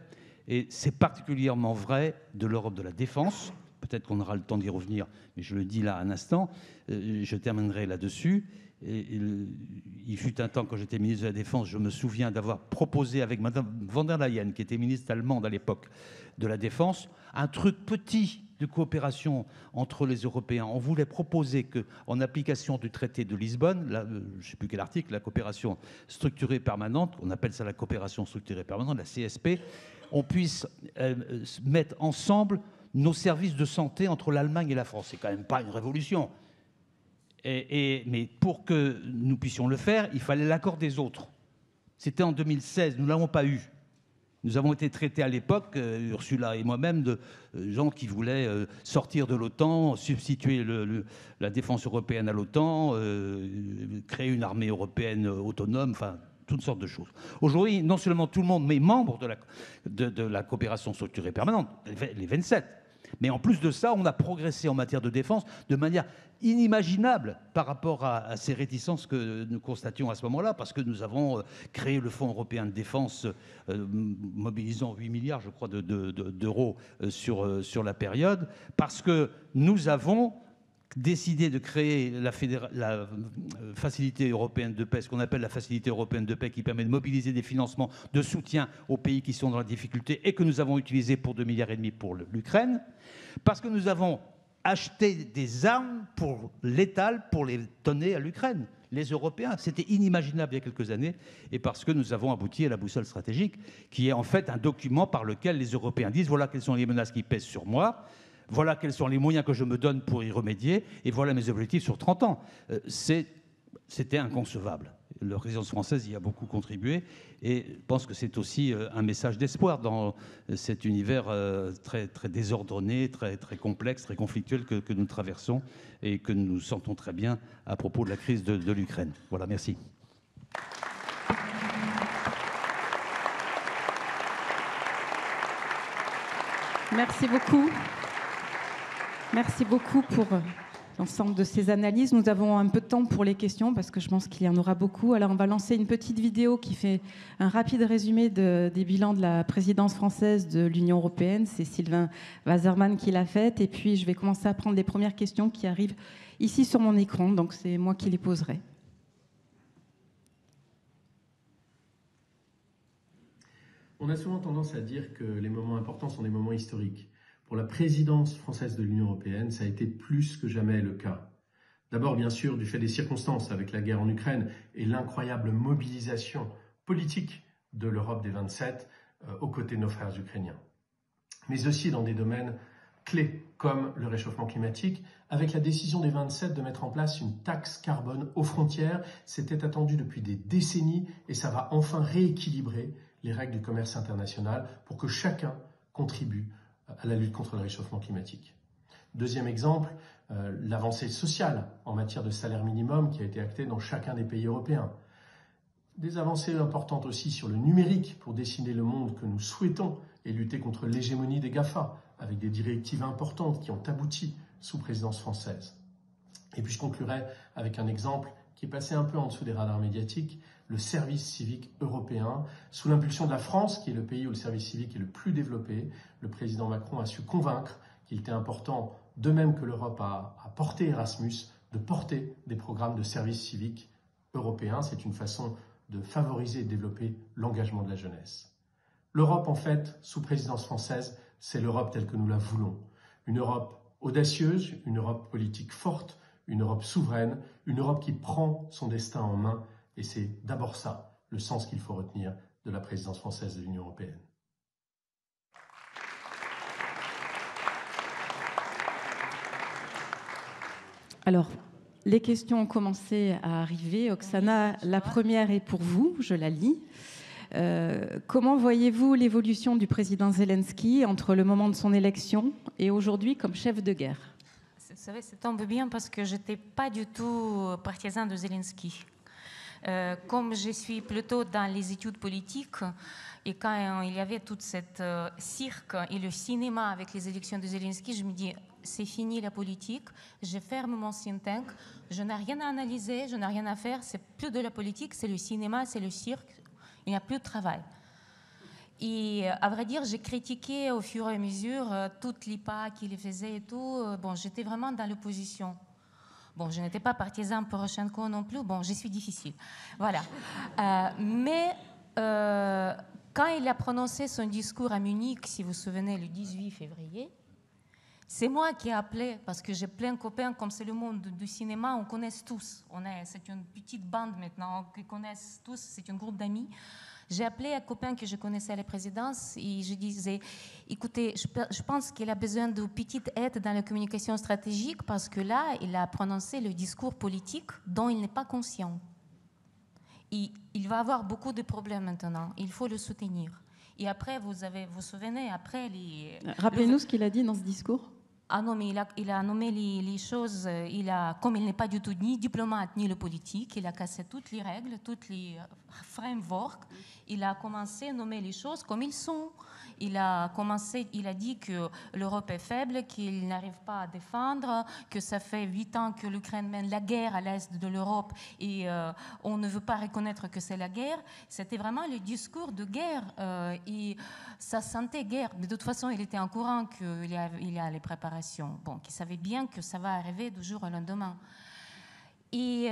Et c'est particulièrement vrai de l'Europe de la défense. Peut-être qu'on aura le temps d'y revenir, mais je le dis là un instant. Je terminerai là-dessus. Il fut un temps, quand j'étais ministre de la Défense, je me souviens d'avoir proposé avec Mme von der Leyen, qui était ministre allemande à l'époque de la Défense, un truc petit de coopération entre les Européens. On voulait proposer qu'en application du traité de Lisbonne, là, je ne sais plus quel article, la coopération structurée permanente, on appelle ça la coopération structurée permanente, la CSP, on puisse mettre ensemble nos services de santé entre l'Allemagne et la France. C'est quand même pas une révolution. Mais pour que nous puissions le faire, il fallait l'accord des autres. C'était en 2016, nous ne l'avons pas eu. Nous avons été traités à l'époque, Ursula et moi-même, de gens qui voulaient sortir de l'OTAN, substituer la défense européenne à l'OTAN, créer une armée européenne autonome, enfin, toutes sortes de choses. Aujourd'hui, non seulement tout le monde est membre de la coopération structurée permanente, les 27, Mais en plus de ça, on a progressé en matière de défense de manière inimaginable par rapport à ces réticences que nous constations à ce moment-là, parce que nous avons créé le Fonds européen de défense, mobilisant 8 milliards, je crois, d'euros sur la période, parce que nous avons décidé de créer la facilité européenne de paix, ce qu'on appelle la facilité européenne de paix, qui permet de mobiliser des financements de soutien aux pays qui sont dans la difficulté et que nous avons utilisé pour 2,5 milliards pour l'Ukraine, parce que nous avons acheté des armes pour létales pour les donner à l'Ukraine, les Européens. C'était inimaginable il y a quelques années, et parce que nous avons abouti à la boussole stratégique, qui est en fait un document par lequel les Européens disent voilà quelles sont les menaces qui pèsent sur moi, voilà quels sont les moyens que je me donne pour y remédier, et voilà mes objectifs sur 30 ans. C'était inconcevable. La présidence française y a beaucoup contribué, et je pense que c'est aussi un message d'espoir dans cet univers très, très désordonné, très, très complexe, très conflictuel que nous traversons, et que nous sentons très bien à propos de la crise de l'Ukraine. Voilà, merci. Merci beaucoup. Merci beaucoup pour l'ensemble de ces analyses. Nous avons un peu de temps pour les questions parce que je pense qu'il y en aura beaucoup. Alors on va lancer une petite vidéo qui fait un rapide résumé des bilans de la présidence française de l'Union européenne. C'est Sylvain Wasserman qui l'a faite. Et puis je vais commencer à prendre les premières questions qui arrivent ici sur mon écran. Donc c'est moi qui les poserai. On a souvent tendance à dire que les moments importants sont des moments historiques. Pour la présidence française de l'Union européenne, ça a été plus que jamais le cas. D'abord, bien sûr, du fait des circonstances avec la guerre en Ukraine et l'incroyable mobilisation politique de l'Europe des 27 aux côtés de nos frères ukrainiens. Mais aussi dans des domaines clés comme le réchauffement climatique, avec la décision des 27 de mettre en place une taxe carbone aux frontières. C'était attendu depuis des décennies et ça va enfin rééquilibrer les règles du commerce international pour que chacun contribue à la lutte contre le réchauffement climatique. Deuxième exemple, l'avancée sociale en matière de salaire minimum qui a été actée dans chacun des pays européens. Des avancées importantes aussi sur le numérique pour dessiner le monde que nous souhaitons et lutter contre l'hégémonie des GAFA, avec des directives importantes qui ont abouti sous présidence française. Et puis je conclurai avec un exemple qui est passé un peu en dessous des radars médiatiques, le service civique européen. Sous l'impulsion de la France, qui est le pays où le service civique est le plus développé, le président Macron a su convaincre qu'il était important, de même que l'Europe a porté Erasmus, de porter des programmes de service civique européen. C'est une façon de favoriser et de développer l'engagement de la jeunesse. L'Europe, en fait, sous présidence française, c'est l'Europe telle que nous la voulons. Une Europe audacieuse, une Europe politique forte, une Europe souveraine, une Europe qui prend son destin en main. Et c'est d'abord ça, le sens qu'il faut retenir de la présidence française de l'Union européenne. Alors, les questions ont commencé à arriver. Oksana, la première est pour vous, je la lis. Comment voyez-vous l'évolution du président Zelensky entre le moment de son élection et aujourd'hui comme chef de guerre? Vous savez, ça tombe bien parce que je n'étais pas du tout partisan de Zelensky. Comme je suis plutôt dans les études politiques, et quand il y avait toute cette cirque et le cinéma avec les élections de Zelensky, je me dis, c'est fini la politique, je ferme mon think tank, je n'ai rien à analyser, je n'ai rien à faire, c'est plus de la politique, c'est le cinéma, c'est le cirque, il n'y a plus de travail. Et à vrai dire, j'ai critiqué au fur et à mesure toutes les pas qu'il faisait et tout. Bon, j'étais vraiment dans l'opposition. Bon, je n'étais pas partisan Poroshenko non plus. Bon, je suis difficile. Voilà. Mais quand il a prononcé son discours à Munich, si vous vous souvenez, le 18 février, c'est moi qui ai appelé, parce que j'ai plein de copains, comme c'est le monde du cinéma, on connaît tous. C'est une petite bande maintenant, qui connaissent tous, c'est un groupe d'amis. J'ai appelé un copain que je connaissais à la présidence et je disais, écoutez, je pense qu'il a besoin de petite aide dans la communication stratégique parce que là, il a prononcé le discours politique dont il n'est pas conscient. Et il va avoir beaucoup de problèmes maintenant. Il faut le soutenir. Et après, vous vous souvenez, après les... Rappelez-nous ce qu'il a dit dans ce discours. Ah non, mais il a nommé les choses, comme il n'est pas du tout ni diplomate ni le politique, il a cassé toutes les règles, toutes les frameworks, il a commencé à nommer les choses comme ils sont. il a dit que l'Europe est faible, qu'il n'arrive pas à défendre, que ça fait 8 ans que l'Ukraine mène la guerre à l'est de l'Europe et on ne veut pas reconnaître que c'est la guerre. C'était vraiment le discours de guerre et ça sentait guerre. Mais de toute façon, il était en courant qu'il y a les préparations. Bon, qu'il savait bien que ça va arriver du jour au lendemain. Et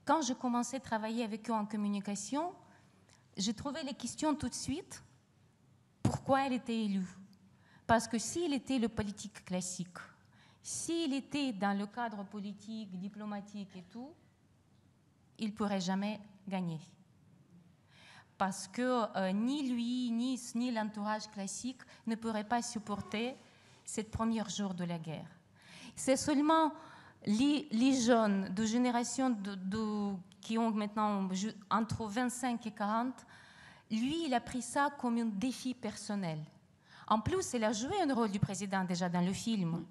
quand je commençais à travailler avec eux en communication, j'ai trouvé les questions tout de suite. Pourquoi il était élu? Parce que s'il était le politique classique, s'il était dans le cadre politique, diplomatique et tout, il ne pourrait jamais gagner. Parce que ni lui, ni l'entourage classique ne pourraient pas supporter ces premiers jours de la guerre. C'est seulement les jeunes de génération qui ont maintenant entre 25 et 40, lui, il a pris ça comme un défi personnel. En plus, il a joué un rôle du président déjà dans le film.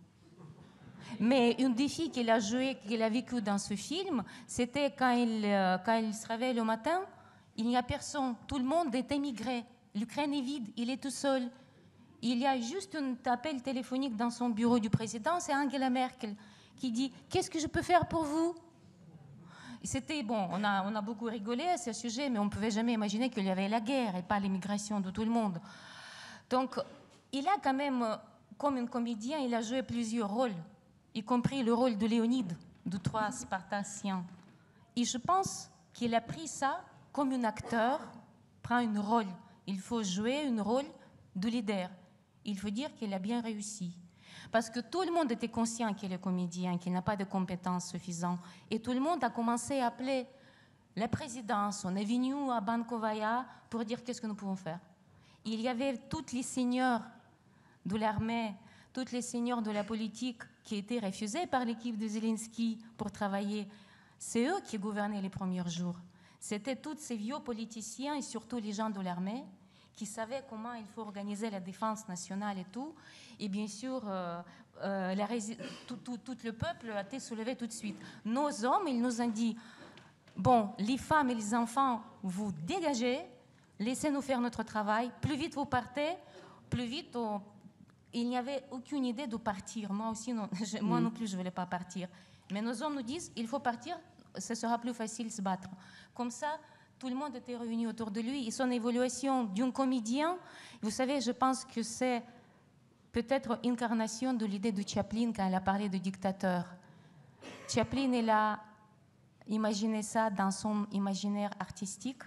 Mais un défi qu'il a vécu dans ce film, c'était quand il se réveille le matin, il n'y a personne, tout le monde est émigré, l'Ukraine est vide, il est tout seul. Il y a juste un appel téléphonique dans son bureau du président, c'est Angela Merkel qui dit « Qu'est-ce que je peux faire pour vous ?» C'était bon, on a beaucoup rigolé à ce sujet, mais on ne pouvait jamais imaginer qu'il y avait la guerre et pas l'immigration de tout le monde. Donc, il a quand même, comme un comédien, il a joué plusieurs rôles, y compris le rôle de Léonide, de 3 Spartaciens. Et je pense qu'il a pris ça comme un acteur prend un rôle. Il faut jouer un rôle de leader. Il faut dire qu'il a bien réussi. Parce que tout le monde était conscient qu'il est comédien, qu'il n'a pas de compétences suffisantes. Et tout le monde a commencé à appeler la présidence. On est venu à Bankovaya pour dire qu'est-ce que nous pouvons faire. Il y avait tous les seigneurs de l'armée, tous les seigneurs de la politique qui étaient refusés par l'équipe de Zelensky pour travailler. C'est eux qui gouvernaient les premiers jours. C'était tous ces vieux politiciens et surtout les gens de l'armée qui savaient comment il faut organiser la défense nationale et tout. Et bien sûr, tout le peuple a été soulevé tout de suite. Nos hommes, ils nous ont dit, bon, les femmes et les enfants, vous dégagez, laissez-nous faire notre travail. Plus vite vous partez, plus vite il n'y avait aucune idée de partir. Moi aussi, moi non plus, je ne voulais pas partir. Mais nos hommes nous disent, il faut partir, ce sera plus facile de se battre. Comme ça, tout le monde était réuni autour de lui. Et son évaluation d'un comédien, vous savez, je pense que c'est peut-être incarnation de l'idée de Chaplin quand elle a parlé de dictateur. Chaplin, elle a imaginé ça dans son imaginaire artistique.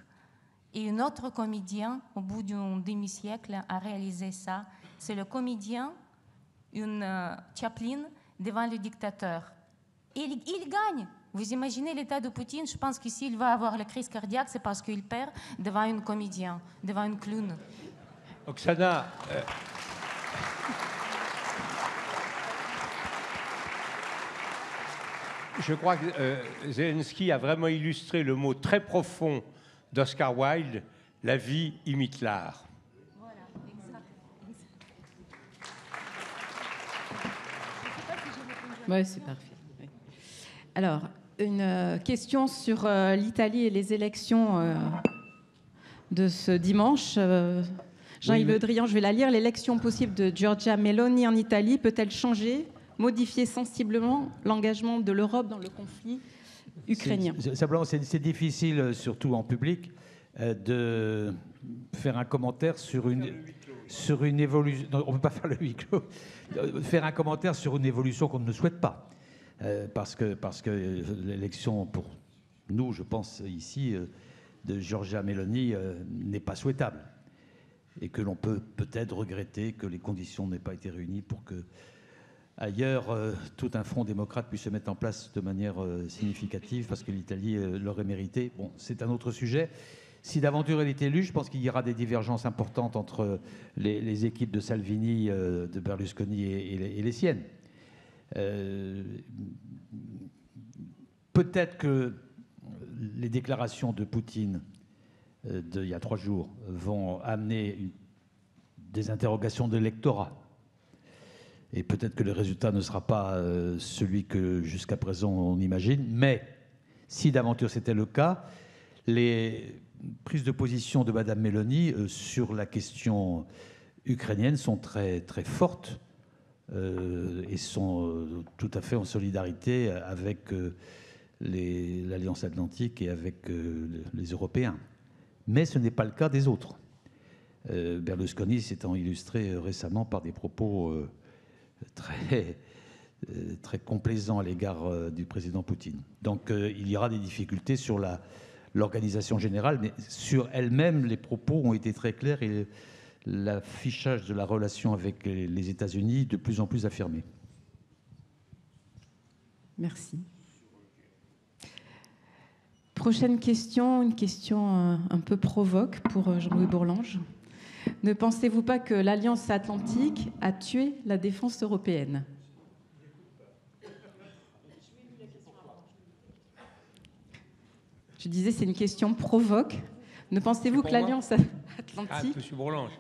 Et un autre comédien, au bout d'un demi-siècle, a réalisé ça. C'est le comédien, Chaplin, devant le dictateur. Et il gagne. Vous imaginez l'état de Poutine? Je pense que s'il va avoir la crise cardiaque, c'est parce qu'il perd devant un comédien, devant un clown. Oksana, je crois que Zelensky a vraiment illustré le mot très profond d'Oscar Wilde, la vie imite l'art. Voilà, exact. Oui, c'est parfait. Oui. Alors, une question sur l'Italie et les élections de ce dimanche. Jean-Yves Le Drian, je vais la lire. L'élection possible de Giorgia Meloni en Italie peut-elle changer, modifier sensiblement l'engagement de l'Europe dans le conflit ukrainien? Simplement, c'est difficile, surtout en public, de faire un commentaire sur une évolution. Non, on ne peut pas faire le huis clos. Faire un commentaire sur une évolution qu'on ne souhaite pas. Parce que l'élection, pour nous, je pense ici, de Giorgia Meloni n'est pas souhaitable. Et que l'on peut peut-être regretter que les conditions n'aient pas été réunies pour que, ailleurs, tout un front démocrate puisse se mettre en place de manière significative, parce que l'Italie l'aurait mérité. Bon, c'est un autre sujet. Si d'aventure elle est élue, je pense qu'il y aura des divergences importantes entre les équipes de Salvini, de Berlusconi et les siennes. Peut-être que les déclarations de Poutine d'il y a 3 jours vont amener des interrogations de l'électorat. Et peut-être que le résultat ne sera pas celui que jusqu'à présent on imagine. Mais si d'aventure c'était le cas, les prises de position de Mme Meloni sur la question ukrainiennes sont très, très fortes et sont tout à fait en solidarité avec l'Alliance Atlantique et avec les Européens. Mais ce n'est pas le cas des autres. Berlusconi s'étant illustré récemment par des propos très, très complaisants à l'égard du président Poutine. Donc il y aura des difficultés sur l'organisation générale, mais sur elle-même, les propos ont été très clairs et l'affichage de la relation avec les États-Unis de plus en plus affirmé. Merci. Prochaine question, une question un peu provoque pour Jean-Louis Bourlanges. Ne pensez-vous pas que l'Alliance Atlantique a tué la défense européenne ? Je disais, c'est une question provoque. Ne pensez-vous que l'Alliance Atlantique... Ah, monsieur Bourlanges.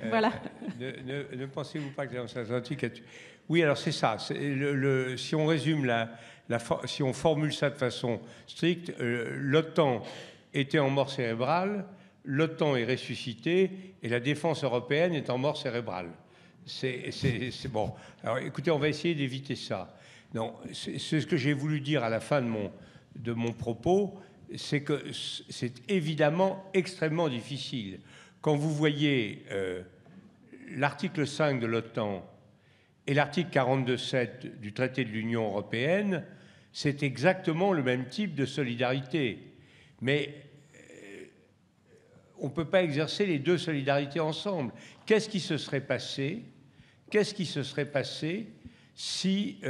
Voilà. Ne pensez-vous pas que l'Alliance Atlantique a tué... Oui, alors c'est ça. Si on résume, si on formule ça de façon stricte, l'OTAN était en mort cérébrale, l'OTAN est ressuscitée et la défense européenne est en mort cérébrale. C'est bon. Alors écoutez, on va essayer d'éviter ça. Non, c'est ce que j'ai voulu dire à la fin de mon propos, c'est que c'est évidemment extrêmement difficile. Quand vous voyez l'article 5 de l'OTAN et l'article 42.7 du traité de l'Union européenne, c'est exactement le même type de solidarité. Mais on ne peut pas exercer les deux solidarités ensemble. Qu'est-ce qui se serait passé si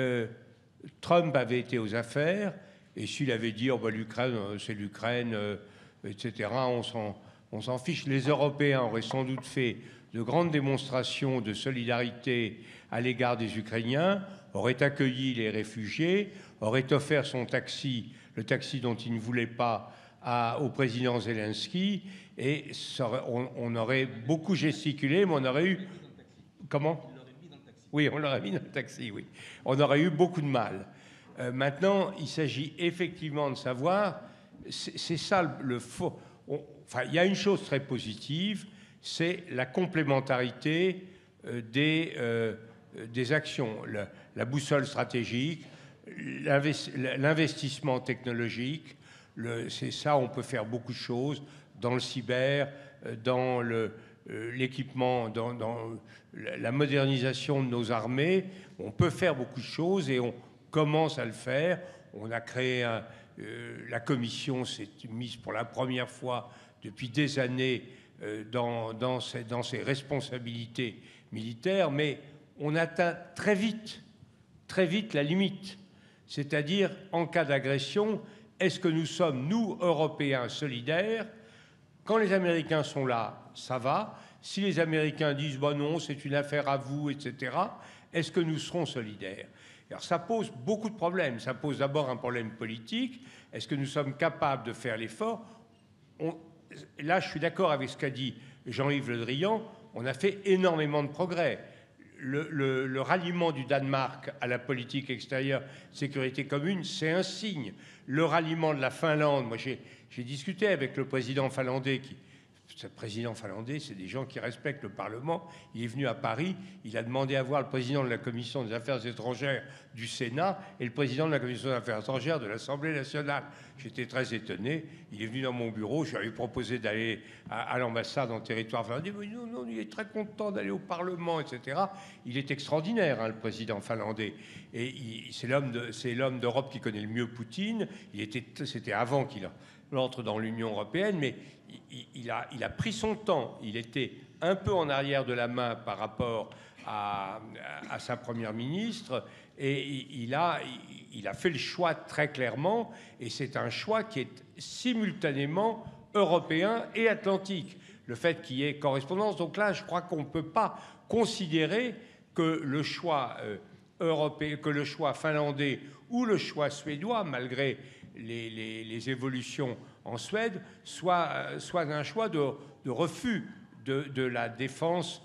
Trump avait été aux affaires et s'il avait dit oh, bah, l'Ukraine, c'est l'Ukraine, etc., on s'en fiche. Les Européens auraient sans doute fait de grandes démonstrations de solidarité à l'égard des Ukrainiens, auraient accueilli les réfugiés, auraient offert son taxi, le taxi dont il ne voulait pas, au président Zelensky, et on aurait beaucoup gesticulé, mais on aurait eu... Comment ? Oui, on l'aurait mis dans le taxi, oui. On aurait eu beaucoup de mal. Maintenant, il s'agit effectivement de savoir, c'est ça le faux... Enfin, il y a une chose très positive, c'est la complémentarité des actions, la boussole stratégique, l'investissement technologique. C'est ça, on peut faire beaucoup de choses dans le cyber, dans l'équipement, dans la modernisation de nos armées. On peut faire beaucoup de choses et on commence à le faire. On a créé la commission s'est mise pour la première fois depuis des années dans ses responsabilités militaires, mais on atteint très vite la limite. C'est-à-dire, en cas d'agression, est-ce que nous sommes, nous, Européens, solidaires? Quand les Américains sont là, ça va. Si les Américains disent bah non, c'est une affaire à vous, etc., est-ce que nous serons solidaires? Alors ça pose beaucoup de problèmes. Ça pose d'abord un problème politique. Est-ce que nous sommes capables de faire l'effort? Là, je suis d'accord avec ce qu'a dit Jean-Yves Le Drian. On a fait énormément de progrès. Le ralliement du Danemark à la politique extérieure sécurité commune, c'est un signe. Le ralliement de la Finlande, moi j'ai discuté avec le président finlandais ce président finlandais, c'est des gens qui respectent le Parlement. Il est venu à Paris, il a demandé à voir le président de la Commission des Affaires étrangères du Sénat et le président de la Commission des Affaires étrangères de l'Assemblée nationale. J'étais très étonné. Il est venu dans mon bureau, je lui avais proposé d'aller à l'ambassade en territoire finlandais. Mais non, il est très content d'aller au Parlement, etc. Il est extraordinaire, hein, le président finlandais. Et c'est l'homme d'Europe qui connaît le mieux Poutine. C'était avant qu'il entre dans l'Union européenne, mais il a pris son temps. Il était un peu en arrière de la main par rapport à sa première ministre, et il a fait le choix très clairement, et c'est un choix qui est simultanément européen et atlantique. Le fait qu'il y ait correspondance. Donc là, je crois qu'on ne peut pas considérer que le choix européen, que le choix finlandais ou le choix suédois, malgré les évolutions en Suède, soit un choix de refus de la défense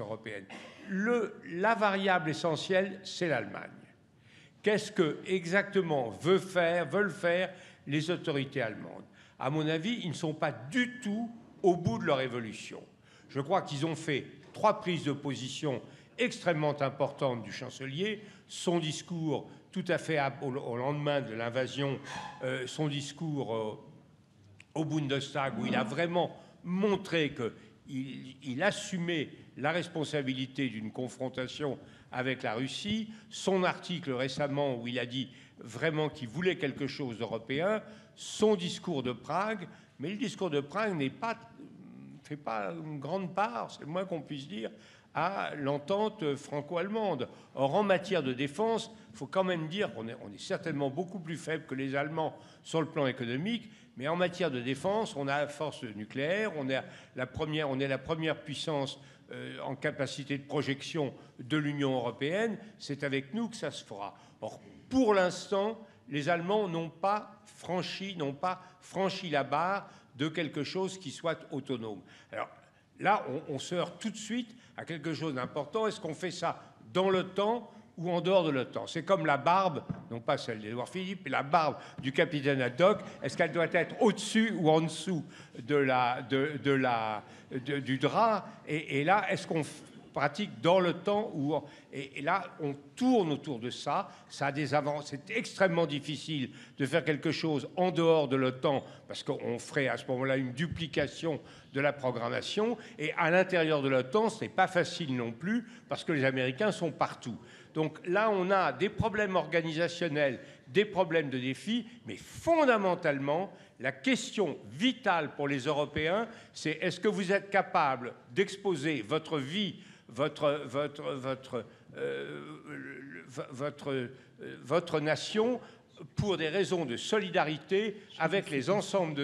européenne. La variable essentielle, c'est l'Allemagne. Qu'est-ce que exactement veulent faire les autorités allemandes? À mon avis, ils ne sont pas du tout au bout de leur évolution. Je crois qu'ils ont fait 3 prises de position extrêmement importantes du chancelier. Son discours, tout à fait au lendemain de l'invasion, son discours au Bundestag, où il a vraiment montré qu'il assumait la responsabilité d'une confrontation avec la Russie. Son article récemment, où il a dit vraiment qu'il voulait quelque chose d'européen. Son discours de Prague, mais le discours de Prague ne fait pas une grande part, c'est le moins qu'on puisse dire, à l'entente franco-allemande. Or, en matière de défense, il faut quand même dire qu'on est certainement beaucoup plus faible que les Allemands sur le plan économique, mais en matière de défense, on a la force nucléaire, on est la première puissance en capacité de projection de l'Union européenne. C'est avec nous que ça se fera. Or, pour l'instant, les Allemands n'ont pas franchi la barre de quelque chose qui soit autonome. Alors là, on se heurte tout de suite à quelque chose d'important. Est-ce qu'on fait ça dans l'OTAN ou en dehors de l'OTAN? C'est comme la barbe, non pas celle d'Édouard Philippe, mais la barbe du capitaine Haddock. Est-ce qu'elle doit être au-dessus ou en dessous du drap? Et là, est-ce qu'on pratique dans le temps et là, on tourne autour de ça. Ça a des avantages. C'est extrêmement difficile de faire quelque chose en dehors de l'OTAN parce qu'on ferait à ce moment-là une duplication de la programmation. Et à l'intérieur de l'OTAN, ce n'est pas facile non plus parce que les Américains sont partout. Donc là, on a des problèmes organisationnels, des problèmes de défis, mais fondamentalement, la question vitale pour les Européens, c'est est-ce que vous êtes capable d'exposer votre vie, votre nation pour des raisons de solidarité avec l'ensemble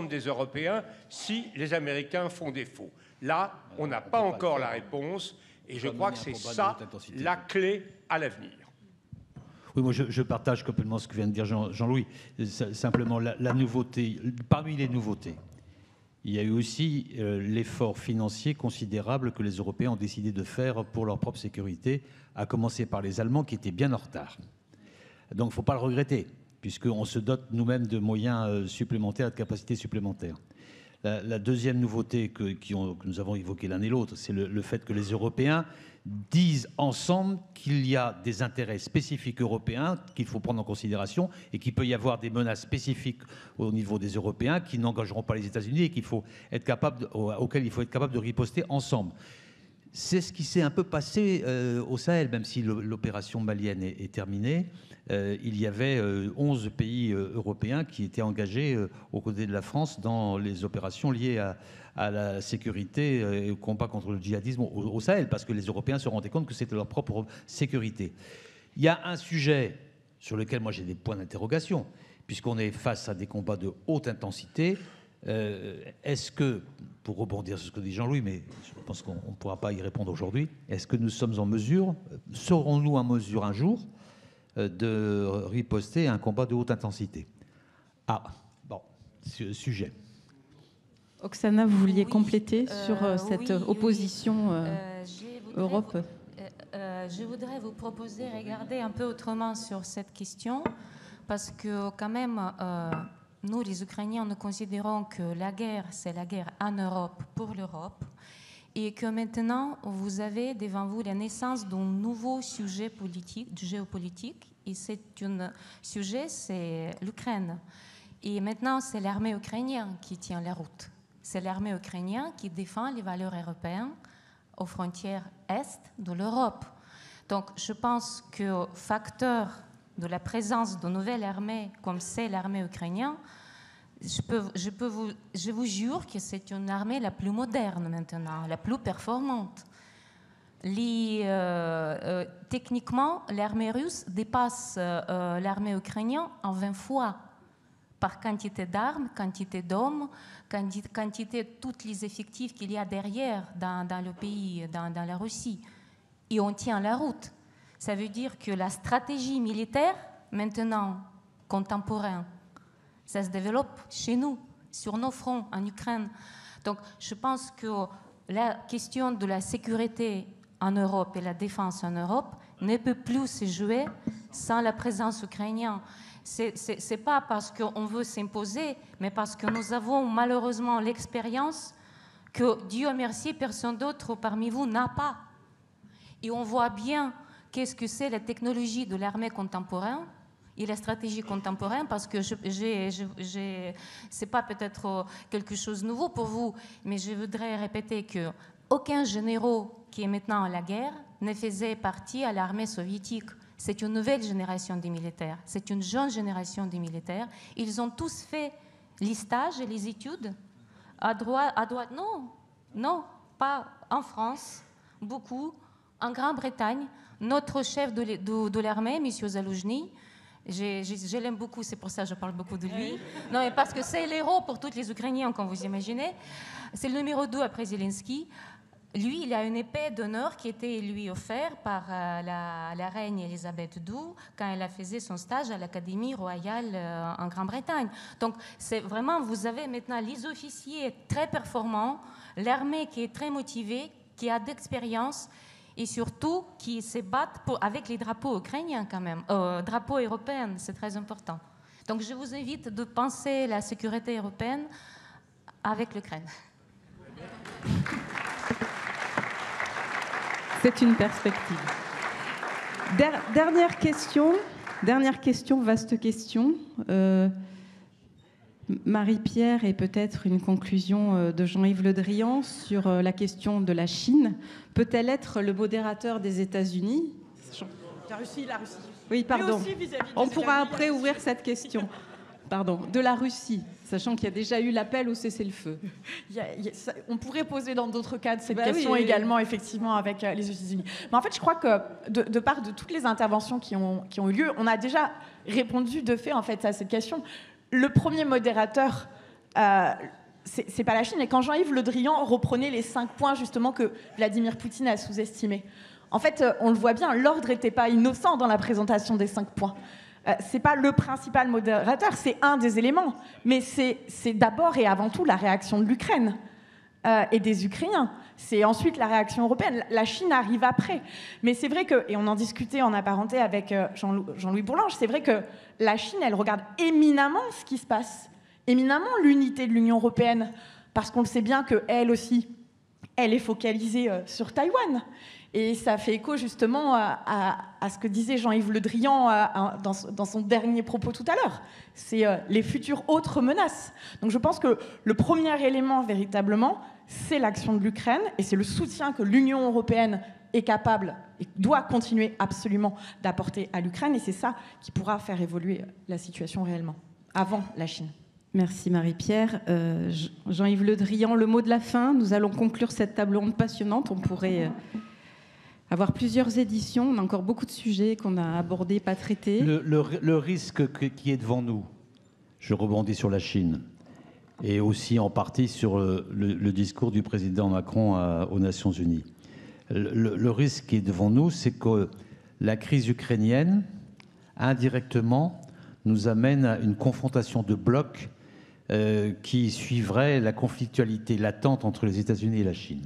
des Européens si les Américains font défaut. Là, on n'a pas encore la réponse et je crois que c'est ça la clé à l'avenir. Oui, moi je partage complètement ce que vient de dire Jean-Louis. Simplement, la nouveauté, parmi les nouveautés, il y a eu aussi l'effort financier considérable que les Européens ont décidé de faire pour leur propre sécurité, à commencer par les Allemands qui étaient bien en retard. Donc il ne faut pas le regretter, puisqu'on se dote nous-mêmes de moyens supplémentaires, de capacités supplémentaires. La deuxième nouveauté que nous avons évoquée l'un et l'autre, c'est le fait que les Européens disent ensemble qu'il y a des intérêts spécifiques européens qu'il faut prendre en considération et qu'il peut y avoir des menaces spécifiques au niveau des Européens qui n'engageront pas les États-Unis et auxquelles il faut être capable de riposter ensemble. C'est ce qui s'est un peu passé au Sahel, même si l'opération malienne est terminée. Il y avait 11 pays européens qui étaient engagés aux côtés de la France dans les opérations liées à la sécurité et au combat contre le djihadisme au Sahel, parce que les Européens se rendaient compte que c'était leur propre sécurité. Il y a un sujet sur lequel moi j'ai des points d'interrogation, puisqu'on est face à des combats de haute intensité. Est-ce que, pour rebondir sur ce que dit Jean-Louis, mais je pense qu'on ne pourra pas y répondre aujourd'hui, est-ce que nous sommes en mesure, serons-nous en mesure un jour de riposter à un combat de haute intensité? Ah, bon, sujet. Oksana, vous vouliez compléter sur cette opposition Europe? Je voudrais vous proposer de regarder un peu autrement sur cette question, parce que quand même, nous, les Ukrainiens, nous considérons que la guerre, c'est la guerre en Europe pour l'Europe, et que maintenant, vous avez devant vous la naissance d'un nouveau sujet politique, géopolitique, et c'est un sujet, c'est l'Ukraine. Et maintenant, c'est l'armée ukrainienne qui tient la route. C'est l'armée ukrainienne qui défend les valeurs européennes aux frontières est de l'Europe. Donc, je pense que facteur de la présence de nouvelles armées comme c'est l'armée ukrainienne, je vous jure que c'est une armée la plus moderne maintenant, la plus performante. Techniquement, l'armée russe dépasse l'armée ukrainienne en 20 fois par quantité d'armes, quantité d'hommes, quantité de tous les effectifs qu'il y a derrière dans le pays, dans la Russie. Et on tient la route. Ça veut dire que la stratégie militaire, maintenant, contemporaine, ça se développe chez nous, sur nos fronts, en Ukraine. Donc, je pense que la question de la sécurité en Europe et la défense en Europe ne peut plus se jouer sans la présence ukrainienne. Ce n'est pas parce qu'on veut s'imposer, mais parce que nous avons malheureusement l'expérience que, Dieu merci, personne d'autre parmi vous n'a pas. Et on voit bien qu'est-ce que c'est la technologie de l'armée contemporaine et la stratégie contemporaine, parce que c'est pas peut-être quelque chose de nouveau pour vous, mais je voudrais répéter que aucun général qui est maintenant à la guerre ne faisait partie à l'armée soviétique. C'est une nouvelle génération des militaires, c'est une jeune génération des militaires. Ils ont tous fait les stages et les études à droite. Non, pas en France, beaucoup. En Grande-Bretagne, notre chef de l'armée, M. Zaloujny, je l'aime beaucoup, c'est pour ça que je parle beaucoup de lui. Non, mais parce que c'est l'héros pour tous les Ukrainiens, comme vous imaginez. C'est le numéro 2 après Zelensky. Lui, il a une épée d'honneur qui était lui offerte par la reine Elisabeth II quand elle a fait son stage à l'Académie royale en Grande-Bretagne. Donc, c'est vraiment, vous avez maintenant les officiers très performants, l'armée qui est très motivée, qui a d'expérience et surtout qui se battent avec les drapeaux ukrainiens quand même, drapeaux européens, c'est très important. Donc, je vous invite de penser la sécurité européenne avec l'Ukraine. C'est une perspective. Dernière question, vaste question. Marie-Pierre, et peut-être une conclusion de Jean-Yves Le Drian sur la question de la Chine. Peut-elle être le modérateur des États-Unis ? La Russie. Oui, pardon. On pourra États-Unis, après ouvrir cette question. Pardon, de la Russie, sachant qu'il y a déjà eu l'appel au cessez-le-feu. On pourrait poser dans d'autres cadres cette question également, effectivement, avec les États-Unis. Mais en fait, je crois que de part de toutes les interventions qui ont eu lieu, on a déjà répondu de fait en fait à cette question. Le premier modérateur, c'est pas la Chine. Et quand Jean-Yves Le Drian reprenait les 5 points justement que Vladimir Poutine a sous-estimés, en fait, on le voit bien, l'ordre n'était pas innocent dans la présentation des 5 points. C'est pas le principal modérateur, c'est un des éléments, mais c'est d'abord et avant tout la réaction de l'Ukraine et des Ukrainiens. C'est ensuite la réaction européenne. La Chine arrive après. Mais c'est vrai que, et on en discutait en apparenté avec Jean-Louis Bourlange, c'est vrai que la Chine, elle regarde éminemment ce qui se passe, éminemment l'unité de l'Union européenne, parce qu'on le sait bien qu'elle aussi, elle est focalisée sur Taïwan. Et ça fait écho justement à ce que disait Jean-Yves Le Drian dans son dernier propos tout à l'heure. C'est les futures autres menaces. Donc je pense que le premier élément véritablement, c'est l'action de l'Ukraine et c'est le soutien que l'Union européenne est capable et doit continuer absolument d'apporter à l'Ukraine. Et c'est ça qui pourra faire évoluer la situation réellement, avant la Chine. Merci Marie-Pierre. Jean-Yves Le Drian, le mot de la fin. Nous allons conclure cette table ronde passionnante. On pourrait avoir plusieurs éditions. On a encore beaucoup de sujets qu'on a abordés, pas traités. Le risque qui est devant nous, je rebondis sur la Chine, et aussi en partie sur le discours du président Macron aux Nations Unies. Le risque qui est devant nous, c'est que la crise ukrainienne, indirectement, nous amène à une confrontation de blocs qui suivrait la conflictualité latente entre les États-Unis et la Chine.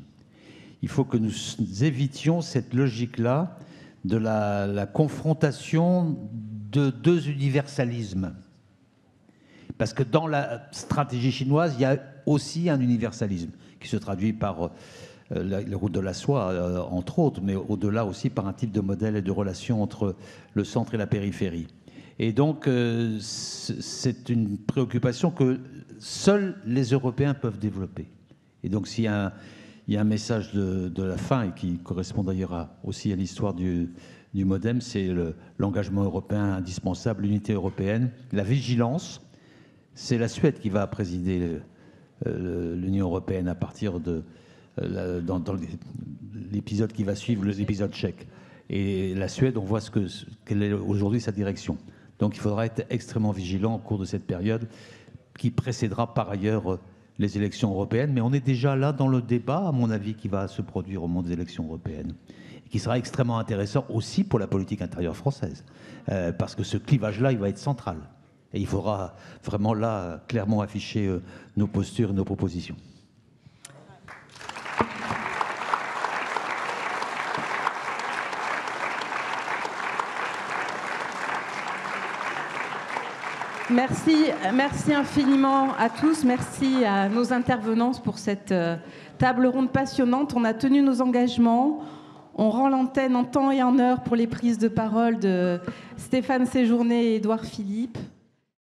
Il faut que nous évitions cette logique-là de la confrontation de deux universalismes. Parce que dans la stratégie chinoise, il y a aussi un universalisme qui se traduit par la route de la soie, entre autres, mais au-delà aussi par un type de modèle et de relation entre le centre et la périphérie. Et donc, c'est une préoccupation que seuls les Européens peuvent développer. Et donc, s'il y a un message de la fin, et qui correspond d'ailleurs aussi à l'histoire du MODEM, c'est l'engagement européen indispensable, l'unité européenne, la vigilance. C'est la Suède qui va présider l'Union européenne à partir dans l'épisode qui va suivre l'épisode tchèque. Et la Suède, on voit quelle est aujourd'hui sa direction. Donc il faudra être extrêmement vigilant au cours de cette période qui précédera par ailleurs les élections européennes. Mais on est déjà là dans le débat, à mon avis, qui va se produire au moment des élections européennes, et qui sera extrêmement intéressant aussi pour la politique intérieure française, parce que ce clivage-là, il va être central. Et il faudra vraiment là clairement afficher nos postures et nos propositions. Merci infiniment à tous. Merci à nos intervenants pour cette table ronde passionnante. On a tenu nos engagements. On rend l'antenne en temps et en heure pour les prises de parole de Stéphane Séjourné et Édouard Philippe.